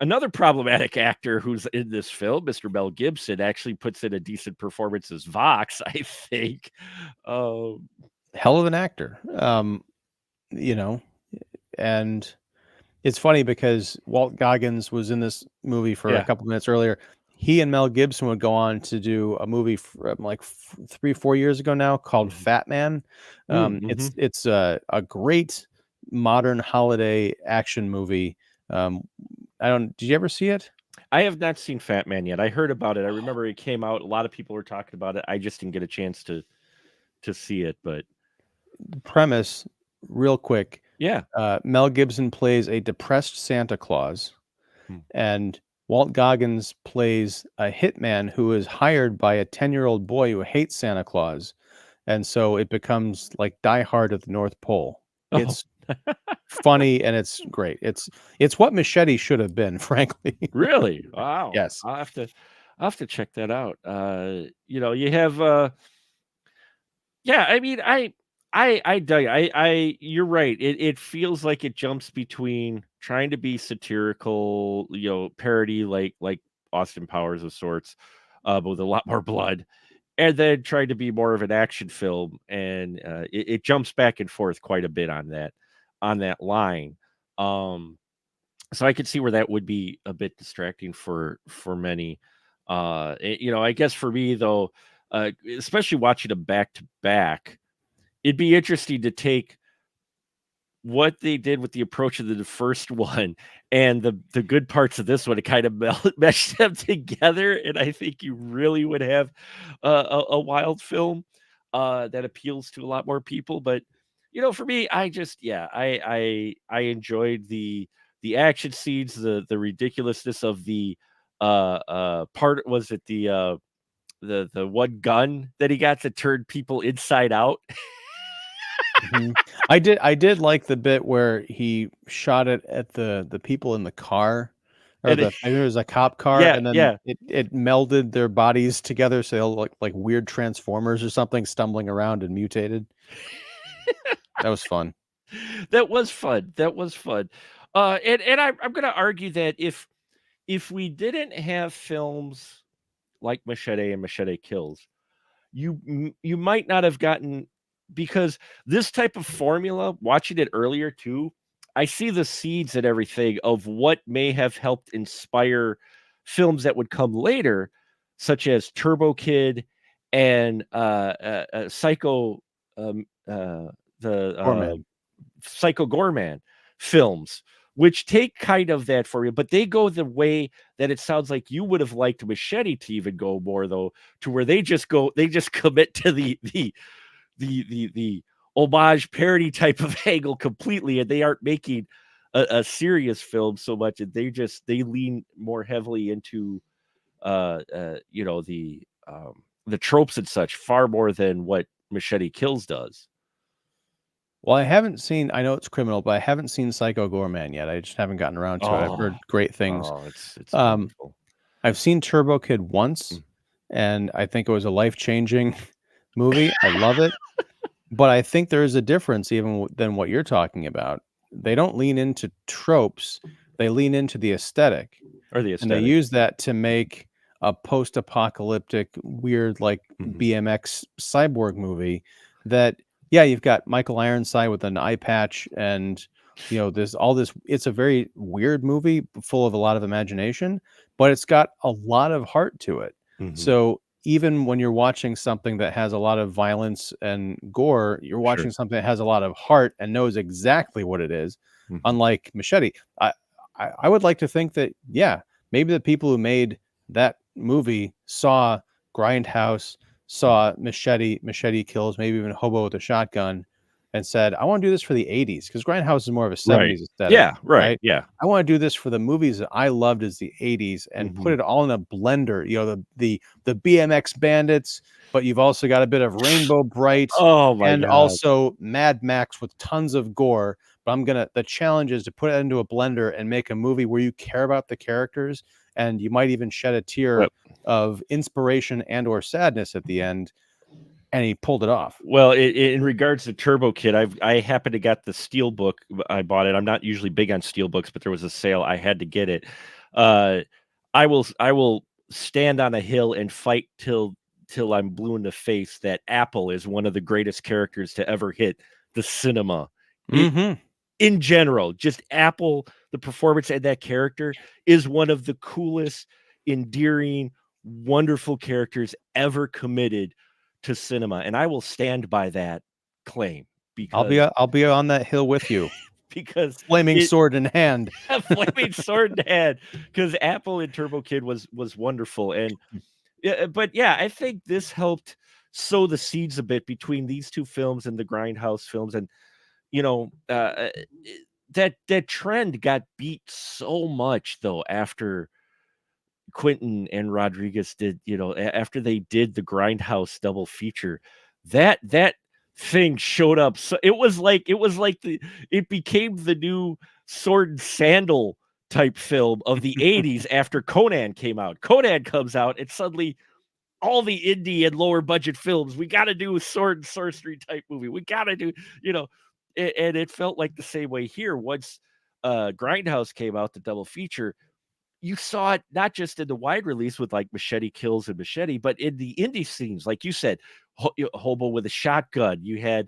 another problematic actor who's in this film, Mr. Mel Gibson, actually puts in a decent performance as Vox. I think. Um, Hell of an actor. You know, and it's funny because Walt Goggins was in this movie for a yeah. couple minutes earlier. He and Mel Gibson would go on to do a movie from like 3-4 years ago now called Mhm. Fat Man. Mm-hmm. It's a great modern holiday action movie. Um, I don't. Did you ever see it? I have not seen Fat Man yet. I heard about it. I remember it came out. A lot of people were talking about it. I just didn't get a chance to see it, but Premise, real quick. yeah. Mel Gibson plays a depressed Santa Claus, Hmm. and Walt Goggins plays a hitman who is hired by a 10-year-old boy who hates Santa Claus. And so it becomes like Die Hard at the North Pole. Oh, It's funny and it's great. It's what Machete should have been, frankly. really? Wow. Yes. I'll have to check that out. You have yeah, I mean, I dug you're right. It feels like it jumps between trying to be satirical, parody like Austin Powers of sorts, but with a lot more blood and then tried to be more of an action film, and it jumps back and forth quite a bit on that line. Um, so I could see where that would be a bit distracting for many. I guess for me though, especially watching them back to back, it'd be interesting to take what they did with the approach of the first one and the good parts of this one to kind of mesh them together, and I think you really would have a wild film that appeals to a lot more people. But for me, I just I enjoyed the action scenes, the ridiculousness of the part. Was it the one gun that he got to turn people inside out? Mhm. I did like the bit where he shot it at the people in the car, or And the I think it was a cop car, yeah, and then yeah. it melded their bodies together, so they all look like weird transformers or something, stumbling around and mutated. That was fun. That was fun. That was fun. And I'm gonna argue that if we didn't have films like Machete and Machete Kills, you might not have gotten, because this type of formula, watching it earlier too, I see the seeds and everything of what may have helped inspire films that would come later, such as Turbo Kid and Psycho, um, the Corman. Psycho Gorman films, which take kind of that for you, but they go the way that it sounds like you would have liked Machete to even go more, though, to where they just commit to the homage parody type of angle completely, and they aren't making a serious film so much, and they lean more heavily into the tropes and such far more than what Machete Kills does. Well, I know it's criminal, but I haven't seen Psycho Gorman yet. I just haven't gotten around to it. I've Oh, heard great things. it's Um, wonderful. I've seen Turbo Kid once, Mm. and I think it was a life-changing movie. I love it. But I think there is a difference even than what you're talking about. They don't lean into tropes, they lean into the aesthetic, Or the and they aesthetic. use that to make a post-apocalyptic, weird, like, Mhm. BMX cyborg movie that, yeah, you've got Michael Ironside with an eye patch and, this it's a very weird movie full of a lot of imagination, but it's got a lot of heart to it. Mhm. So, even when you're watching something that has a lot of violence and gore, you're Sure. watching something that has a lot of heart and knows exactly what it is, Mhm. unlike Machete. I would like to think that, yeah, maybe the people who made that movie saw Grindhouse, Mhm. saw Machete Kills, maybe even Hobo with a Shotgun, and said, "I wanna do this for the '80s," because Grindhouse is more of a Right. '70s aesthetic, Yeah, right, right? yeah. I wanna do this for the movies that I loved as the '80s and put Mhm. it all in a blender, the BMX Bandits, but you've also got a bit of Rainbow Bright Oh my and god. also Mad Max with tons of gore, but the challenge is to put it into a blender and make a movie where you care about the characters, and you might even shed a tear Yep. of inspiration and or sadness at the end, and he pulled it off. Well, in regards to Turbo Kid, I happened to got the steel book. I bought it. I'm not usually big on steel books, but there was a sale. I had to get it. Uh, I will stand on a hill and fight till I'm blue in the face that Apple is one of the greatest characters to ever hit the cinema. It Mhm. In general, just Apple, the performance and that character is one of the coolest, endearing, wonderful characters ever committed to cinema, and I will stand by that claim because I'll be on that hill with you, because flaming it sword in hand. a flaming sword in hand, because Apple and Turbo Kid was wonderful, and yeah, but yeah, I think this helped sow the seeds a bit between these 2 films and the Grindhouse films, and you know, that trend got beat so much though after Quentin and Rodriguez did, after they did the Grindhouse double feature, that thing showed up. So it was like it became the new sword and sandal type film of the 80s after Conan came out. Conan comes out and suddenly all the indie and lower budget films, we got to do a sword and sorcery type movie. We got to do, you know, and it felt like the same way here once Grindhouse came out, the double feature. you saw it not just in the wide release with like Machete Kills and Machete, but in the indie scenes, like you said, Hobo with a Shotgun. You had,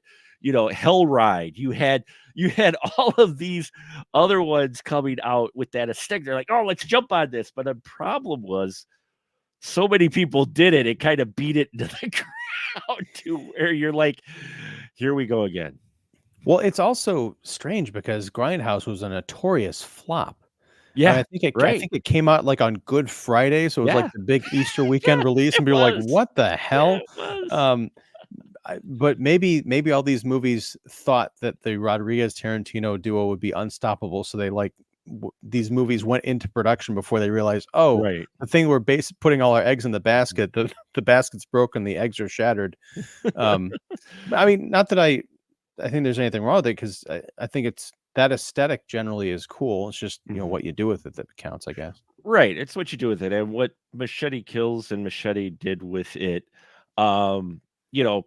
Hell Ride. You had all of these other ones coming out with that aesthetic. They're like, oh, let's jump on this. But the problem was, so many people did it. It kind of beat it into the crowd to where you're like, here we go again. Well, it's also strange because Grindhouse was a notorious flop. Yeah, I right. think it came out, like, on Good Friday, so it was, like, Yeah, the big Easter weekend release, it and people were like, was. "What the Yeah, hell?" it was. Um, but maybe all these movies thought that the Rodriguez-Tarantino duo would be unstoppable, so they, like, these movies went into production before they realized, "Oh, Right. the thing we're putting all our eggs in the basket, the basket's broken, the eggs are shattered." Um, I mean, not that I think there's anything wrong with it, 'cause I think it's that aesthetic generally is cool. It's just, Mhm. what you do with it that counts, I guess. Right, it's what you do with it, and what Machete Kills and Machete did with it, um, you know,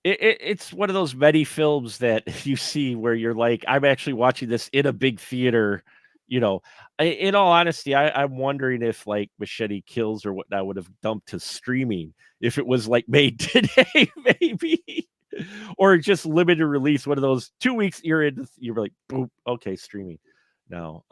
it's one of those many films that you see where you're like, "I'm actually watching this in a big theater," you know? In all honesty, I'm wondering if, like, Machete Kills or whatnot would have dumped to streaming if it was, like, made today, maybe, or just limited release, one of those 2 weeks you're like, "Boop, okay, streaming." No,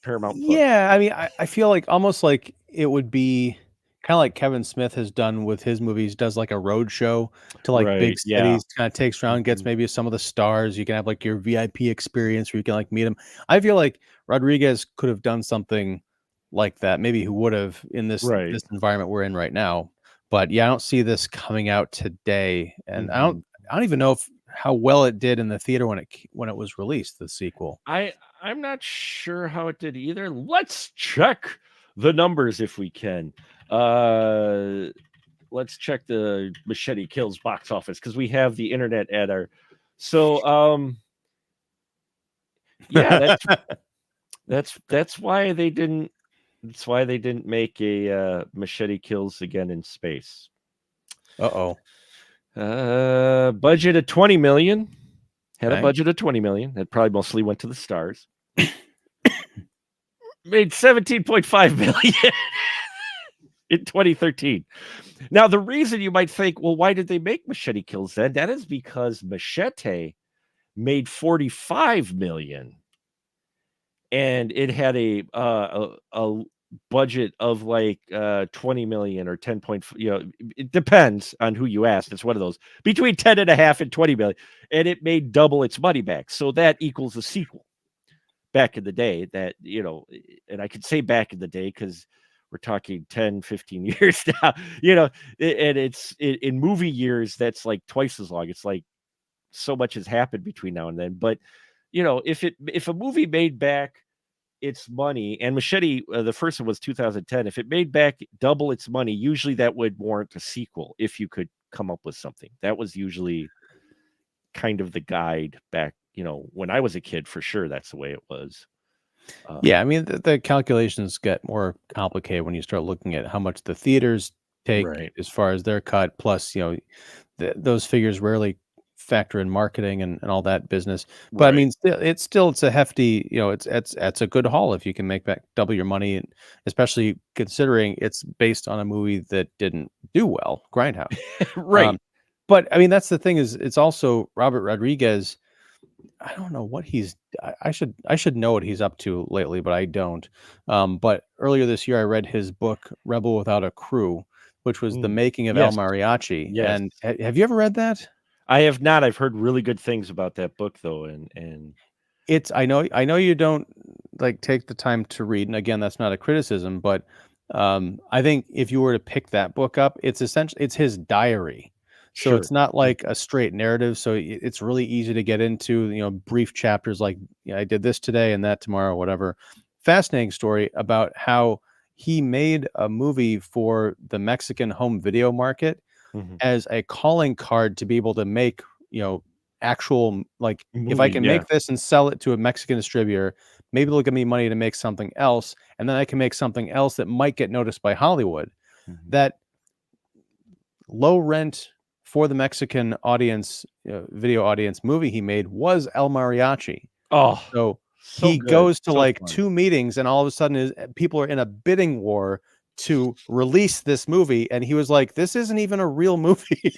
Paramount Plus. Yeah, I mean, I feel like almost like it would be kinda like Kevin Smith has done with his movies, does like a road show to like big Right, yeah. cities, kinda takes around, gets Mhm. maybe some of the stars. You can have like your VIP experience where you can like meet them. I feel like Rodriguez could have done something like that. Maybe he would have in this Right. environment we're in right now. But yeah, I don't see this coming out today. And Mhm. I don't even know if how well it did in the theater when it was released, the sequel. I I'm not sure how it did either. Let's check the numbers if we can. Uh, let's check the Machete Kills box office because we have the internet at our. So, yeah, that's why they didn't. That's why they didn't make a Machete Kills again in space. Uh-oh. Budget of 20 million. Had a Okay. budget of 20 million. That probably mostly went to the stars. Made 17.5 million in 2013. Now, the reason you might think, well, why did they make Machete Kills then? That is because Machete made 45 million and it had a budget of like 20 million or 10 point, it depends on who you ask. It's one of those between 10 and a half and 20 million, and it made double its money back. So that equals a sequel back in the day that, and I could say back in the day because we're talking 10, 15 years now, and in movie years, that's like twice as long. It's like so much has happened between now and then. But, if a movie made back its money, and Machete, the first one was 2010, if it made back double its money, usually that would warrant a sequel if you could come up with something. That was usually kind of the guide back, when I was a kid, for sure, that's the way it was. Yeah, I mean, the calculations get more complicated when you start looking at how much the theaters take Right. as far as their cut, plus, those figures rarely factor in marketing and all that business. But I Right. mean, it's a hefty, it's a good haul if you can make back double your money, and especially considering it's based on a movie that didn't do well, Grindhouse. Um, Right. but I mean, that's the thing is it's also Robert Rodriguez. I don't know what I should know what he's up to lately, but I don't. But earlier this year, I read his book Rebel Without a Crew, which was the Mm. making of El Yes. Mariachi. Yes. And have you ever read that? I have not. I've heard really good things about that book though, and It's I know you don't like take the time to read, and again, that's not a criticism, but I think if you were to pick that book up, it's his diary. So sure. it's not Mm. like a straight narrative. So it's really easy to get into, brief chapters like, I did this today and that tomorrow, whatever. Fascinating story about how he made a movie for the Mexican home video market Mhm. as a calling card to be able to make, actual like, if I Movie, can yeah. make this and sell it to a Mexican distributor, maybe they'll give me money to make something else, and then I can make something else that might get noticed by Hollywood. Mhm. That low rent for the Mexican audience, video audience movie he made was El Mariachi. Oh, So So He good. goes to So like fun. 2 meetings, and all of a sudden people are in a bidding war to release this movie, and he was like, "This isn't even a real movie."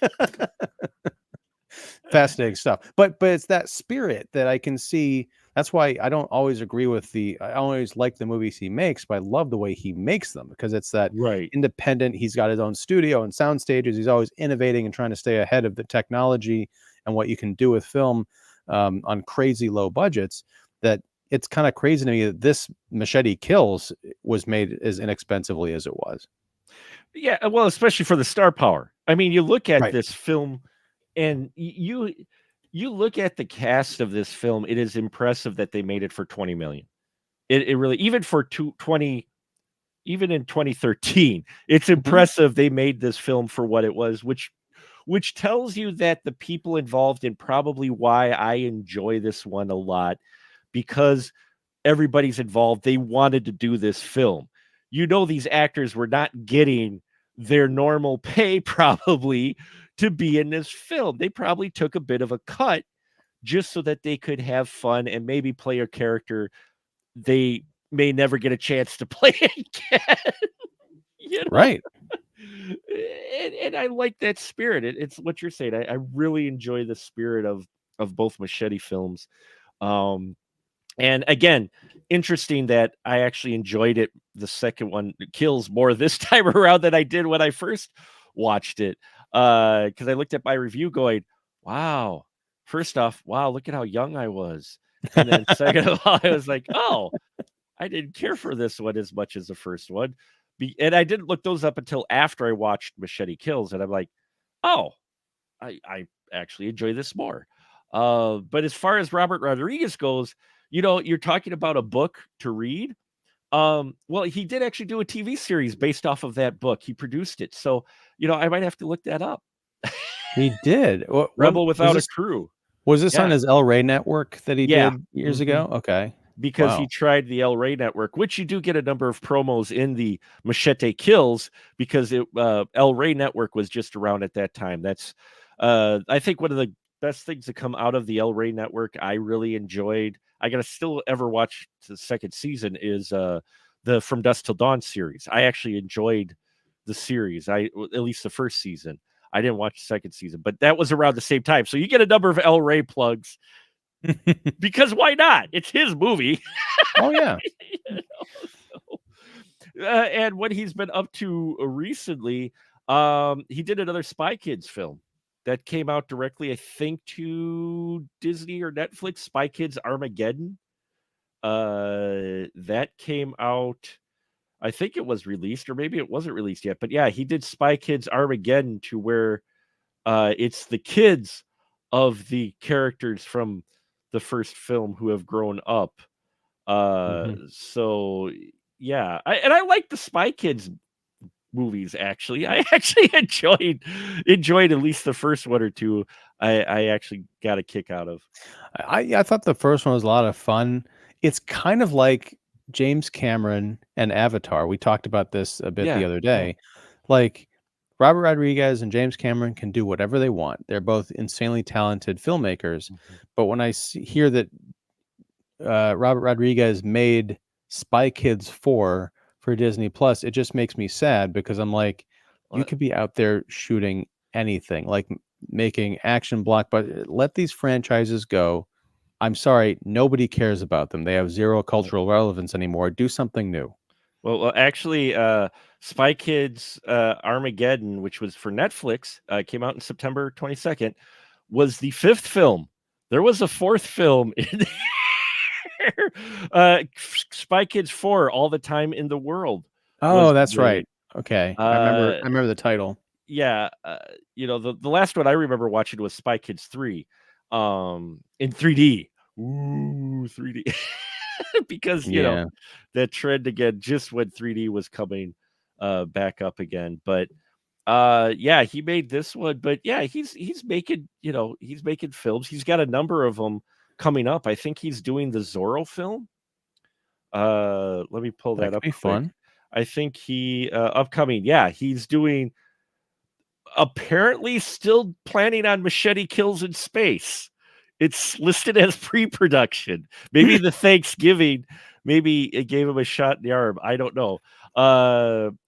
Fascinating stuff. But it's that spirit that I can see. That's why I don't always agree with I always like the movies he makes, but I love the way he makes them because it's that Right. independent. He's got his own studio and sound stages. He's always innovating and trying to stay ahead of the technology and what you can do with film on crazy low budgets. That it's kind of crazy to me that this Machete Kills was made as inexpensively as it was. Yeah, well, especially for the star power. I mean, you look at Right. this film and you look at the cast of this film, it is impressive that they made it for 20 million. It really, even for 20, even in 2013, it's Mhm. impressive they made this film for what it was, which tells you that the people involved in probably why I enjoy this one a lot, because everybody's involved. They wanted to do this film. You know, these actors were not getting their normal pay probably to be in this film. They probably took a bit of a cut just so that they could have fun and maybe play a character they may never get a chance to play again. You know? Right. And I like that spirit. It's what you're saying. I really enjoy the spirit of both Machete films. Um, and again, interesting that I actually enjoyed it. The second one, Kills, more this time around than I did when I first watched it. Because I looked at my review going, wow, first off, wow, look at how young I was. And then second of all, I was like, oh, I didn't care for this one as much as the first one. And I didn't look those up until after I watched Machete Kills. And I'm like, oh, I actually enjoy this more. But as far as Robert Rodriguez goes, you know, you're talking about a book to read. Well, he did actually do a TV series based off of that book. He produced it. So, you know, I might have to look that up. He did. What Rebel was Without a this? Crew. Was this on Yeah. his El Rey network that he Yeah. did years hmm ago? Okay. Because he Wow. tried the El Rey network, which you do get a number of promos in the Machete Kills, because El Rey network was just around at that time. That's I think one of the best things to come out of the El Rey network. I really enjoyed. I gotta still ever watch the second season is the From Dusk Till Dawn series. I actually enjoyed the series. At least the first season. I didn't watch the second season, but that was around the same time. So you get a number of El Rey plugs, because why not? It's his movie. Oh, yeah. You know, and what he's been up to recently, he did another Spy Kids film that came out directly, I think, to Disney or Netflix. Spy Kids Armageddon. That came out. I think it was released, or maybe it wasn't released yet. But yeah, he did Spy Kids Armageddon, to where it's the kids of the characters from the first film who have grown up. Mhm. So yeah, I like the Spy Kids movies. Actually, I actually enjoyed at least the first one or two. I actually got a kick out of. I thought the first one was a lot of fun. It's kind of like James Cameron and Avatar. We talked about this a bit the Yeah, other yeah. day. Like, Robert Rodriguez and James Cameron can do whatever they want. They're both insanely talented filmmakers. Mhm. But when hear that Robert Rodriguez made Spy Kids 4 for Disney Plus, it just makes me sad because I'm like, you Uh, could be out there shooting anything, like making action blockbuster. Let these franchises go. I'm sorry, nobody cares about them. They have zero cultural relevance anymore. Do something new. well, actually, Spy Kids Armageddon, which was for Netflix, came out in September 22nd, was the fifth film. There was a fourth film in there. Spy Kids 4, All the Time in the World, was Oh, that's made. right. Okay. I remember Uh, I remember the title. yeah, you know, the last one I remember watching was Spy Kids 3, in 3D. Ooh, 3D. Because, you know, Yeah. that trend again, just when 3D was coming back up again. But yeah, he made this one. But yeah, he's making, you know, he's making films. He's got a number of them coming up. I think he's doing the Zorro film. Let me pull That that could up be quick. fun. I think he upcoming. Yeah, he's doing, apparently still planning on Machete Kills in space. It's listed as pre-production. Maybe the Thanksgiving, maybe it gave him a shot in the arm. I don't know.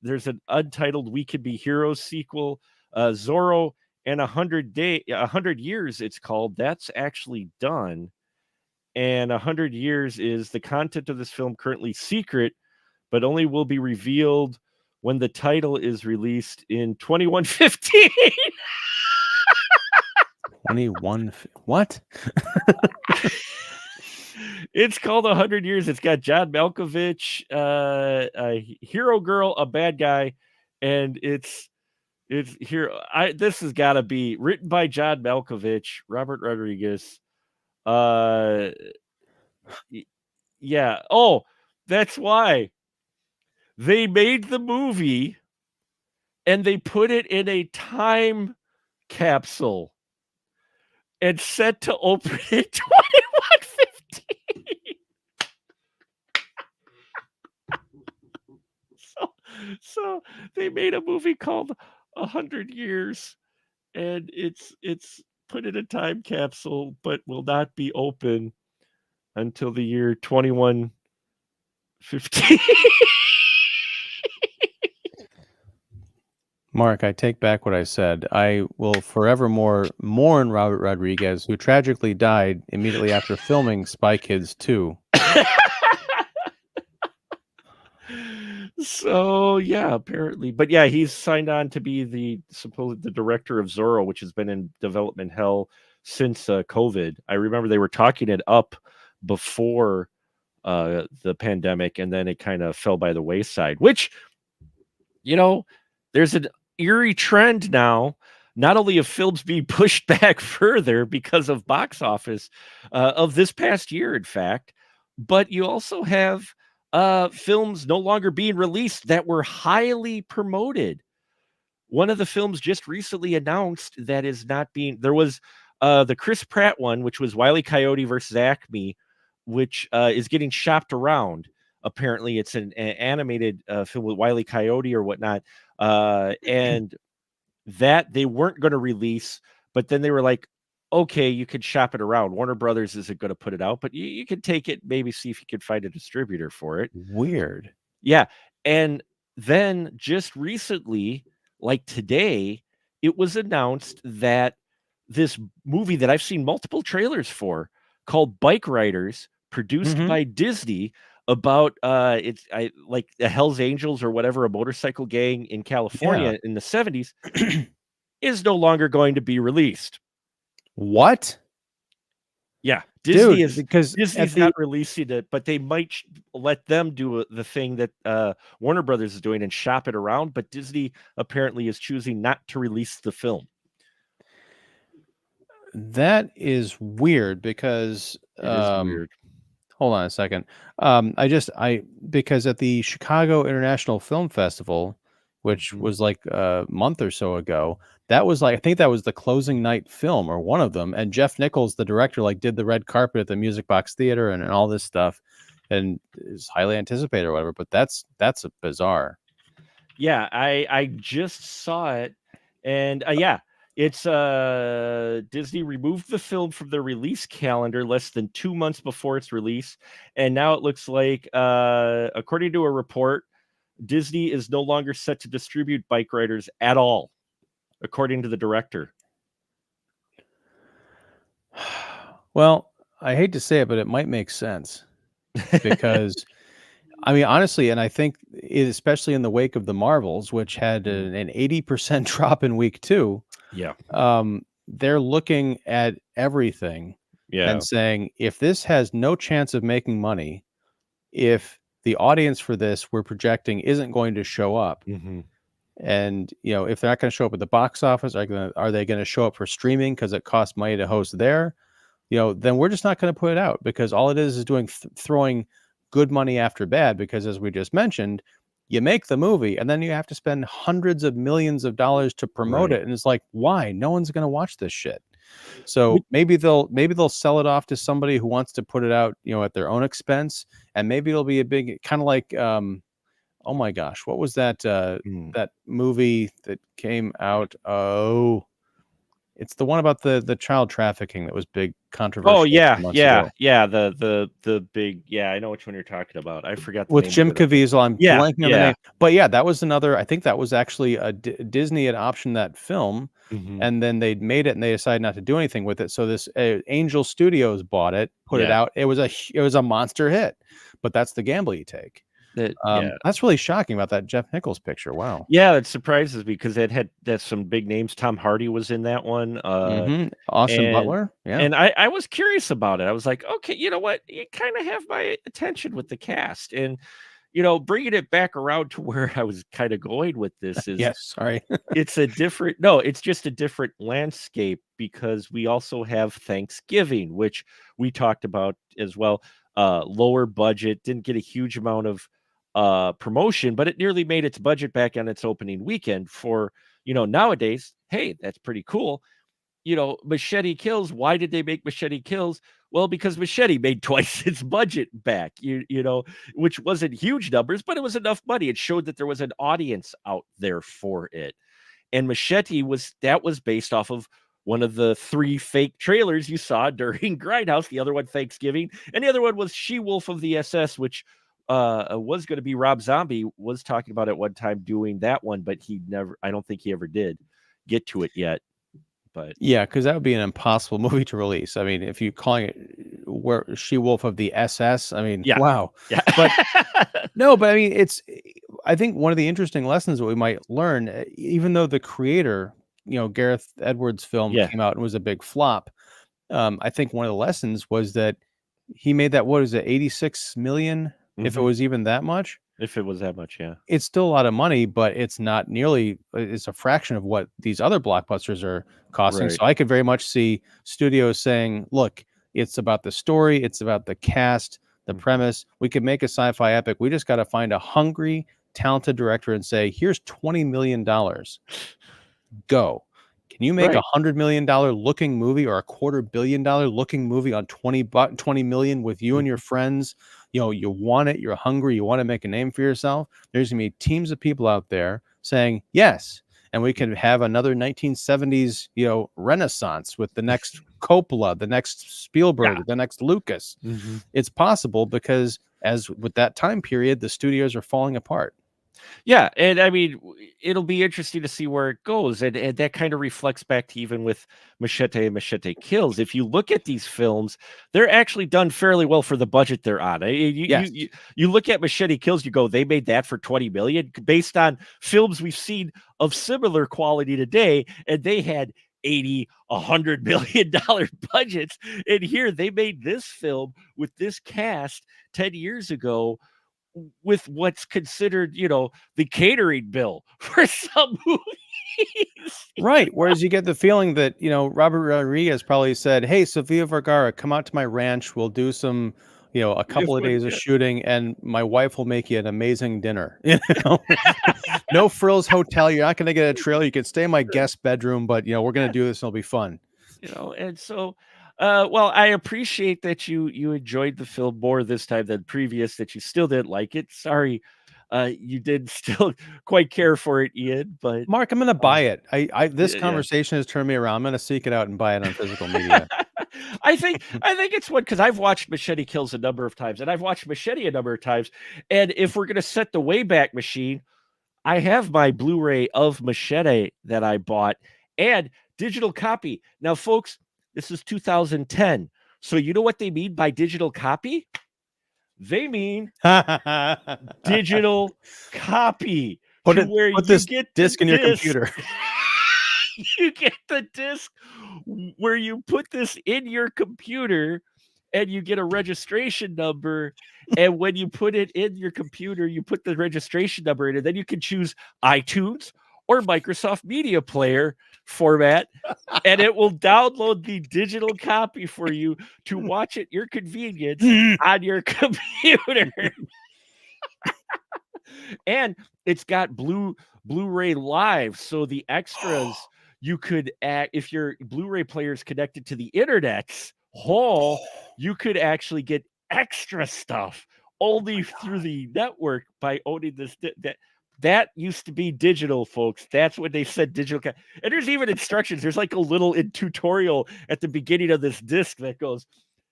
There's an untitled We Could Be Heroes sequel, Zorro and 100 years it's called. That's actually done. And 100 years is the content of this film currently secret, but only will be revealed when the title is released in 2115. 21. What? It's called 100 Years. It's got John Malkovich, a hero girl, a bad guy, and it's here. This has got to be written by John Malkovich, Robert Rodriguez. Uh, yeah. Oh, that's why they made the movie and they put it in a time capsule and set to open in 2115. So they made a movie called 100 Years, and it's put in a time capsule, but will not be open until the year 2115. Mark, I take back what I said. I will forevermore mourn Robert Rodriguez, who tragically died immediately after filming Spy Kids 2. So yeah, apparently, but yeah, he's signed on to be the director of Zorro, which has been in development hell since COVID. I remember they were talking it up before the pandemic, and then it kind of fell by the wayside. Which, there's an eerie trend now, not only of films being pushed back further because of box office of this past year, in fact, but you also have films no longer being released that were highly promoted. One of the films just recently announced that is not being, there was the Chris Pratt one, which was Wile E. Coyote versus Acme, which is getting shopped around. Apparently, it's an animated film with Wile E. Coyote or whatnot, and that they weren't going to release, but then they were like, okay, you could shop it around. Warner Brothers isn't going to put it out, but you can take it, maybe see if you can find a distributor for it. Weird. Yeah. And then just recently, like today, it was announced that this movie that I've seen multiple trailers for, called Bike Riders, produced by Disney, about it's like the Hells Angels or whatever, a motorcycle gang in California in the 70s, is no longer going to be released. What? Yeah, Disney Dude, is, because Disney's not releasing it, but they might let them do the thing that Warner Brothers is doing and shop it around. But Disney apparently is choosing not to release the film. that is weird because It is weird. hold on a second. Because at the Chicago International Film Festival, which was like a month or so ago, that was like, I think that was the closing night film or one of them. And Jeff Nichols, the director, like did the red carpet at the Music Box Theater and all this stuff, and is highly anticipated or whatever. But that's a bizarre. Yeah, I just saw it, and yeah, it's Disney removed the film from their release calendar less than 2 months before its release, and now it looks like, according to a report, Disney is no longer set to distribute Bike Riders at all, according to the director. Well, I hate to say it, but it might make sense because, I mean, honestly, and I think especially in the wake of the Marvels, which had an 80% drop in week 2, Yeah, they're looking at everything and saying, if this has no chance of making money, if the audience for this we're projecting isn't going to show up, and if they're not going to show up at the box office, are they going to show up for streaming because it costs money to host there? Then we're just not going to put it out, because all it is doing throwing good money after bad. Because as we just mentioned, you make the movie and then you have to spend hundreds of millions of dollars to promote it, and it's like, why? No one's going to watch this shit. So maybe they'll sell it off to somebody who wants to put it out, at their own expense, and maybe it'll be a big kind of like, oh my gosh, what was that that movie that came out? Oh, It's the one about the child trafficking that was big Oh controversial a yeah, few months yeah, ago. yeah. The big, yeah. I know which one you're talking about. I forgot the With name of Jim it. Okay. Caviezel, I'm Yeah, blanking on the yeah. name, but yeah, that was another. I think that was actually Disney had optioned that film, Hmm. and then they'd made it, and they decided not to do anything with it. So this Angel Studios bought it, put it Yeah. out. It was a monster hit, but that's the gamble you take. Yeah. That's really shocking about that Jeff Nichols picture. Wow. Yeah, that surprises me because it had that's some big names. Tom Hardy was in that one. Austin And Butler, yeah. I was curious about it. I was like, okay, you know what? You kind of have my attention with the cast, and bringing it back around to where I was kind of going with this is Yes, sorry. it's a different no, it's just a different landscape because we also have Thanksgiving, which we talked about as well. Lower budget, didn't get a huge amount of promotion, but it nearly made its budget back on its opening weekend for, nowadays, hey, that's pretty cool. Machete Kills. Why did they make Machete Kills? Well, because Machete made twice its budget back, which wasn't huge numbers, but it was enough money. It showed that there was an audience out there for it. And Machete was based off of one of the 3 fake trailers you saw during Grindhouse, the other one Thanksgiving, and the other one was She-Wolf of the SS, which was going to be Rob Zombie was talking about at one time doing that one, but I don't think he ever did get to it yet. But Yeah, because that would be an impossible movie to release. I mean, if you're calling it where She-Wolf of the SS, I mean, yeah, wow. yeah, But no, but I mean, I think one of the interesting lessons that we might learn, even though the creator, Gareth Edwards' film yeah. came out and was a big flop, I think one of the lessons was that he made that, what is it, 86 million, if it Mhm. was even that much? If it was that much, yeah. It's still a lot of money, but it's not nearly it's a fraction of what these other blockbusters are costing. Right. So I could very much see studios saying, "Look, it's about the story, it's about the cast, the Mhm. premise. We could make a sci-fi epic. We just got to find a hungry, talented director and say, "Here's $20 million. Go." Can you make Right. $100 million looking movie or $250 million looking movie on 20 million with you and your Mhm. friends? You want it, you're hungry, you want to make a name for yourself. There's gonna be teams of people out there saying yes, and we can have another 1970s, renaissance with the next Coppola, the next Yeah. Spielberg, the next Lucas. Mhm. It's possible because as with that time period, the studios are falling apart. Yeah, and I mean, it'll be interesting to see where it goes, and that kind of reflects back to even with Machete and Machete Kills. If you look at these films, they're actually done fairly well for the budget they're on. Yes. You look at Machete Kills, you go, they made that for 20 million based on films we've seen of similar quality today, and they had 80 $100 million budgets, and here they made this film with this cast 10 years ago with what's considered, the catering bill for some movies. Right. Whereas you get the feeling that, Robert Rodriguez probably said, "Hey, Sofia Vergara, come out to my ranch. We'll do some, a If couple of what days of yeah. shooting, and my wife will make you an amazing dinner." No frills hotel. You're not going to get a trailer. You can stay in my guest bedroom, but, we're going to do this and it'll be fun. And so well, I appreciate that you enjoyed the film more this time than previous, that you still didn't like it. Sorry, you did still quite care for it, Ian, but Mark, I'm going to buy it. This yeah. conversation has turned me around. I'm going to seek it out and buy it on physical media. I think it's one because I've watched Machete Kills a number of times, and I've watched Machete a number of times. And if we're gonna set the Wayback Machine, I have my Blu-ray of Machete that I bought and digital copy. Now, folks, this is 2010. So you know what they mean by digital copy? They mean digital copy Put to it, where put you this get the disc in your disc. computer. You get the disc where you put this in your computer and you get a registration number. And when you put it in your computer, you put the registration number in, and then you can choose iTunes or Microsoft Media Player format, and it will download the digital copy for you to watch at your convenience on your computer. And it's got Blu-ray Live, so the extras you could act if your Blu-ray player is connected to the internet, you could actually get extra stuff only through the network by owning this. That used to be digital, folks. That's when they said digital. And there's even instructions. There's like a little tutorial at the beginning of this disc that goes,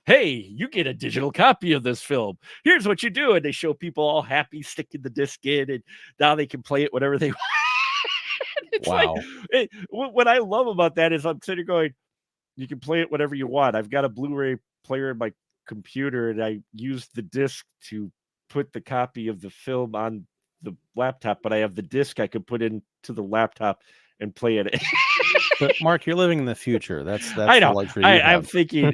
hey, you get a digital copy of this film. Here's what you do. And they show people all happy sticking the disc in, and now they can play it whenever they want. It's like, what I love about that is I'm sitting going, you can play it whatever you want. I've got a Blu-ray player in my computer, and I use the disc to put the copy of the film on the laptop, but I have the disc I could put into the laptop and play it. But Mark, you're living in the future. That's I know. the luxury you I'm have. thinking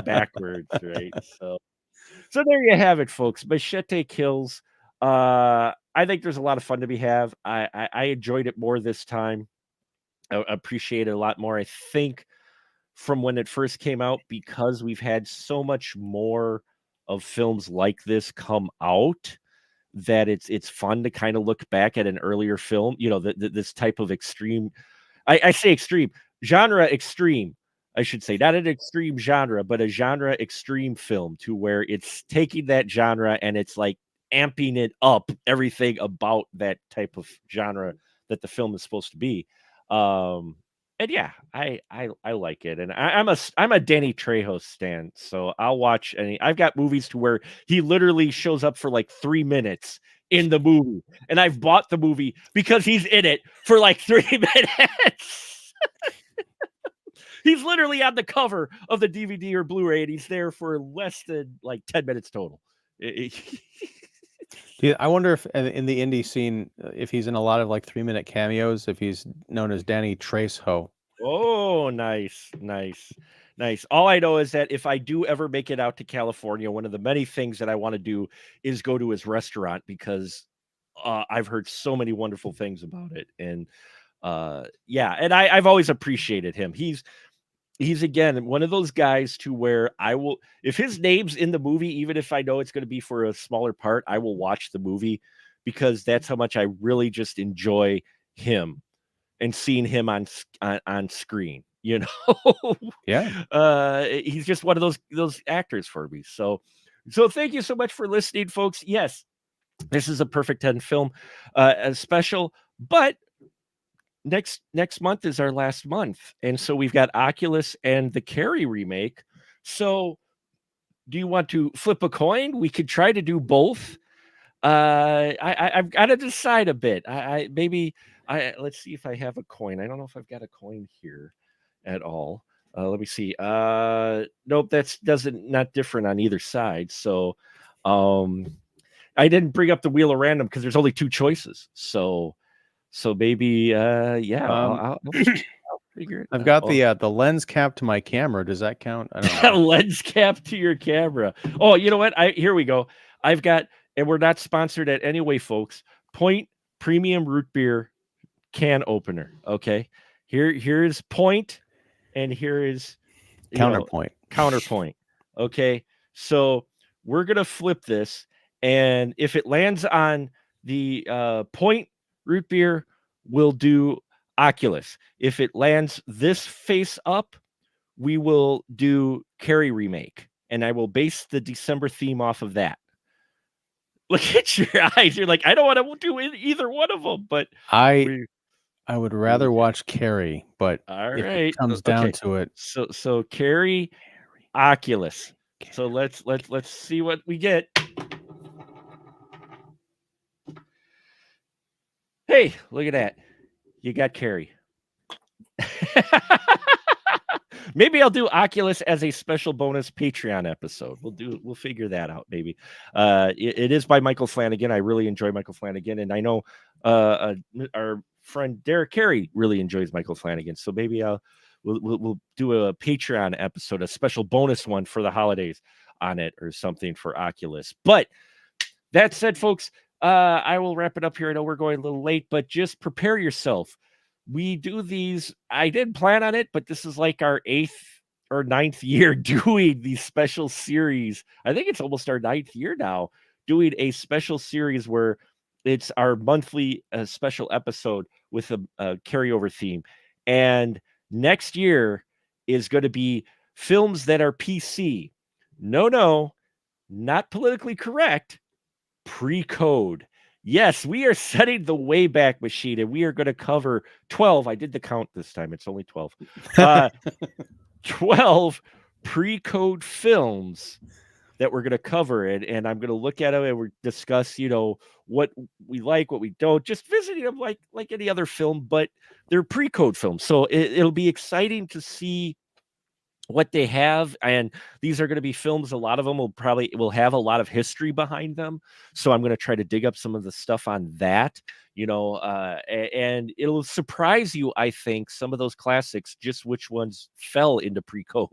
backwards, right? So there you have it, folks. Machete Kills. I think there's a lot of fun to be have. I enjoyed it more this time. I appreciate it a lot more. I think from when it first came out, because we've had so much more of films like this come out, that it's fun to kind of look back at an earlier film, this type of extreme. I say extreme genre, extreme, I should say, not an extreme genre, but a genre extreme film, to where it's taking that genre and it's like amping it up, everything about that type of genre that the film is supposed to be. And yeah, I like it, and I'm a Danny Trejo stan, so I'll watch any. I've got movies to where he literally shows up for like 3 minutes in the movie, and I've bought the movie because he's in it for like 3 minutes. He's literally on the cover of the DVD or Blu-ray, and he's there for less than like 10 minutes total. I wonder if in the indie scene, if he's in a lot of like 3-minute cameos, if he's known as Danny Trejo. Oh, nice. All I know is that if I do ever make it out to California, one of the many things that I want to do is go to his restaurant, because I've heard so many wonderful things about it. And yeah, and I've always appreciated him. He's again one of those guys to where I will, if his name's in the movie, even if I know it's going to be for a smaller part, I will watch the movie, because that's how much I really just enjoy him and seeing him on screen. Yeah. He's just one of those actors for me. So thank you so much for listening, folks. Yes, this is a Perfect 10 film a special, but next month is our last month, and so we've got Oculus and the Carrie remake. So do you want to flip a coin? We could try to do both. I've got to decide a bit. Let's see if I have a coin. I don't know if I've got a coin here at all. Let me see. Nope, that's not different on either side. So I didn't bring up the wheel of random because there's only 2 choices. So maybe yeah, I'll figure it I've out. got the lens cap to my camera. Does that count? I don't know. Lens cap to your camera. Oh, you know what? Here we go. I've got, and we're not sponsored at any way, folks. Point Premium Root Beer can opener. Okay, here's Point, and here is Counterpoint. Counterpoint. Okay, so we're gonna flip this, and if it lands on the Point Root Beer, we'll do Oculus. If it lands this face up, we will do Carrie remake, and I will base the December theme off of that. Look at your eyes. You're like, I don't want to do either one of them, but I would rather watch Carrie, but all if right, it comes down to it, so Carrie, Oculus. So let's see what we get. Hey, look at that. You got Carrie. Maybe I'll do Oculus as a special bonus Patreon episode. We'll figure that out. Maybe it is by Michael Flanagan. I really enjoy Michael Flanagan, and I know our friend Derek Carey really enjoys Michael Flanagan. So maybe we'll do a Patreon episode, a special bonus one for the holidays on it or something for Oculus. But that said, folks, I will wrap it up here. I know we're going a little late, but just prepare yourself. We do these. I didn't plan on it, but this is like our 8th or 9th year doing these special series. I think it's almost our 9th year now doing a special series where it's our monthly special episode with a carryover theme. And next year is going to be films that are PC. No, not politically correct. Pre-code. Yes, we are setting the Wayback Machine, and we are going to cover 12. I did the count this time. It's only 12. 12 pre-code films that we're going to cover it, and I'm going to look at them and we discuss, what we like, what we don't, just visiting them like any other film, but they're pre-code films. So it'll be exciting to see what they have, and these are going to be films. A lot of them will have a lot of history behind them, so I'm going to try to dig up some of the stuff on that, and it'll surprise you, I think, some of those classics, just which ones fell into pre-code.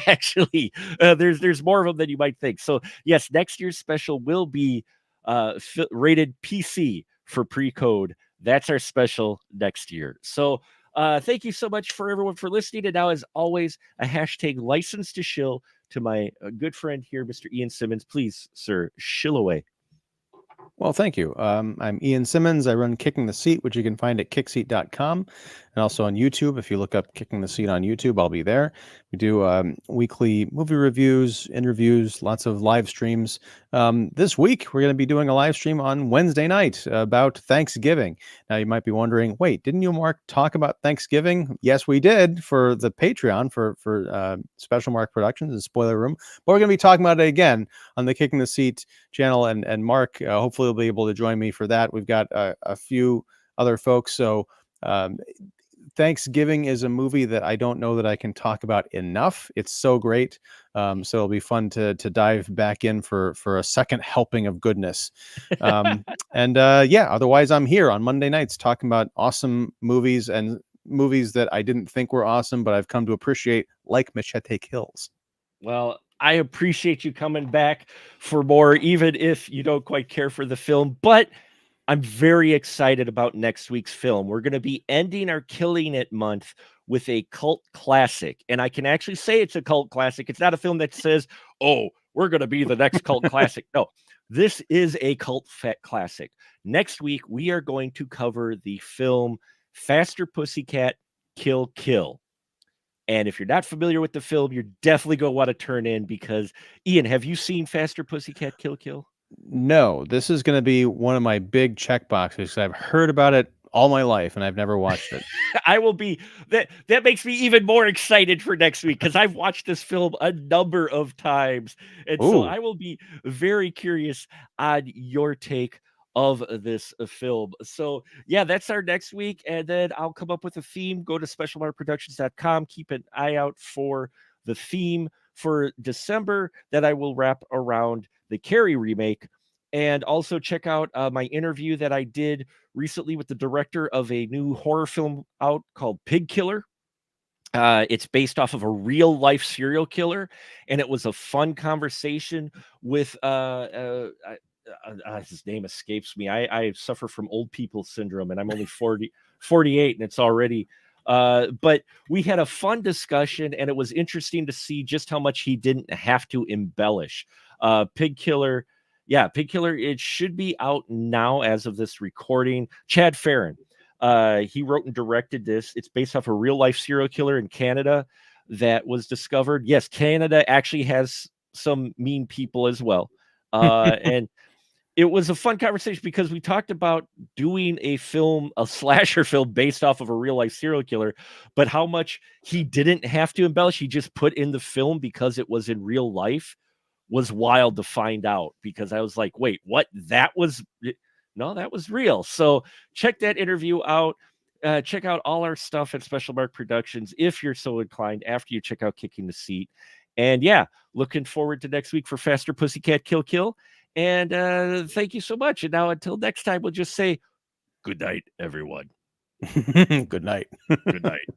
Actually, there's more of them than you might think. So yes, next year's special will be rated PC for pre-code. That's our special next year. So thank you so much for everyone for listening. And now, as always, a hashtag license to shill to my good friend here, Mr. Ian Simmons. Please, sir, shill away. Well, thank you. I'm Ian Simmons. I run Kicking the Seat, which you can find at kickseat.com, and also on YouTube. If you look up Kicking the Seat on YouTube, I'll be there. We do weekly movie reviews, interviews, lots of live streams. This week, we're going to be doing a live stream on Wednesday night about Thanksgiving. Now, you might be wondering, wait, didn't you, Mark, talk about Thanksgiving? Yes, we did for the Patreon for Special Mark Productions and Spoiler Room, but we're going to be talking about it again on the Kicking the Seat channel, and Mark hopefully will be able to join me for that. We've got a few other folks. So Thanksgiving is a movie that I don't know that I can talk about enough. It's so great. So it'll be fun to dive back in for a second helping of goodness. Otherwise I'm here on Monday nights talking about awesome movies and movies that I didn't think were awesome, but I've come to appreciate, like Machete Kills. Well, I appreciate you coming back for more, even if you don't quite care for the film, but I'm very excited about next week's film. We're going to be ending our Killing It month with a cult classic. And I can actually say it's a cult classic. It's not a film that says, oh, we're going to be the next cult classic. No, this is a cult classic. Next week, we are going to cover the film Faster Pussycat Kill Kill. And if you're not familiar with the film, you're definitely going to want to turn in, because Ian, have you seen Faster Pussycat Kill Kill? No, this is going to be one of my big check boxes because I've heard about it all my life and I've never watched it. I will be that makes me even more excited for next week, because I've watched this film a number of times. And so I will be very curious on your take of this film. So yeah, that's our next week. And then I'll come up with a theme. Go to specialmarkproductions.com. Keep an eye out for the theme for December that I will wrap around the Carrie remake. And also check out my interview that I did recently with the director of a new horror film out called Pig Killer. It's based off of a real life serial killer, and it was a fun conversation with his name escapes me. I suffer from old people syndrome, and I'm only 48, and it's already but we had a fun discussion, and it was interesting to see just how much he didn't have to embellish. Pig Killer, it should be out now as of this recording. Chad Farron, he wrote and directed this. It's based off a real life serial killer in Canada that was discovered. Yes, Canada actually has some mean people as well. And it was a fun conversation because we talked about doing a slasher film based off of a real life serial killer, but how much he didn't have to embellish. He just put in the film because it was in real life was wild to find out, because I was like, wait, what? That was real. So check that interview out. Check out all our stuff at Special Mark Productions if you're so inclined after you check out Kicking the Seat. And yeah, looking forward to next week for Faster Pussycat Kill Kill. And thank you so much. And now until next time, we'll just say good night, everyone. Good night. Good night.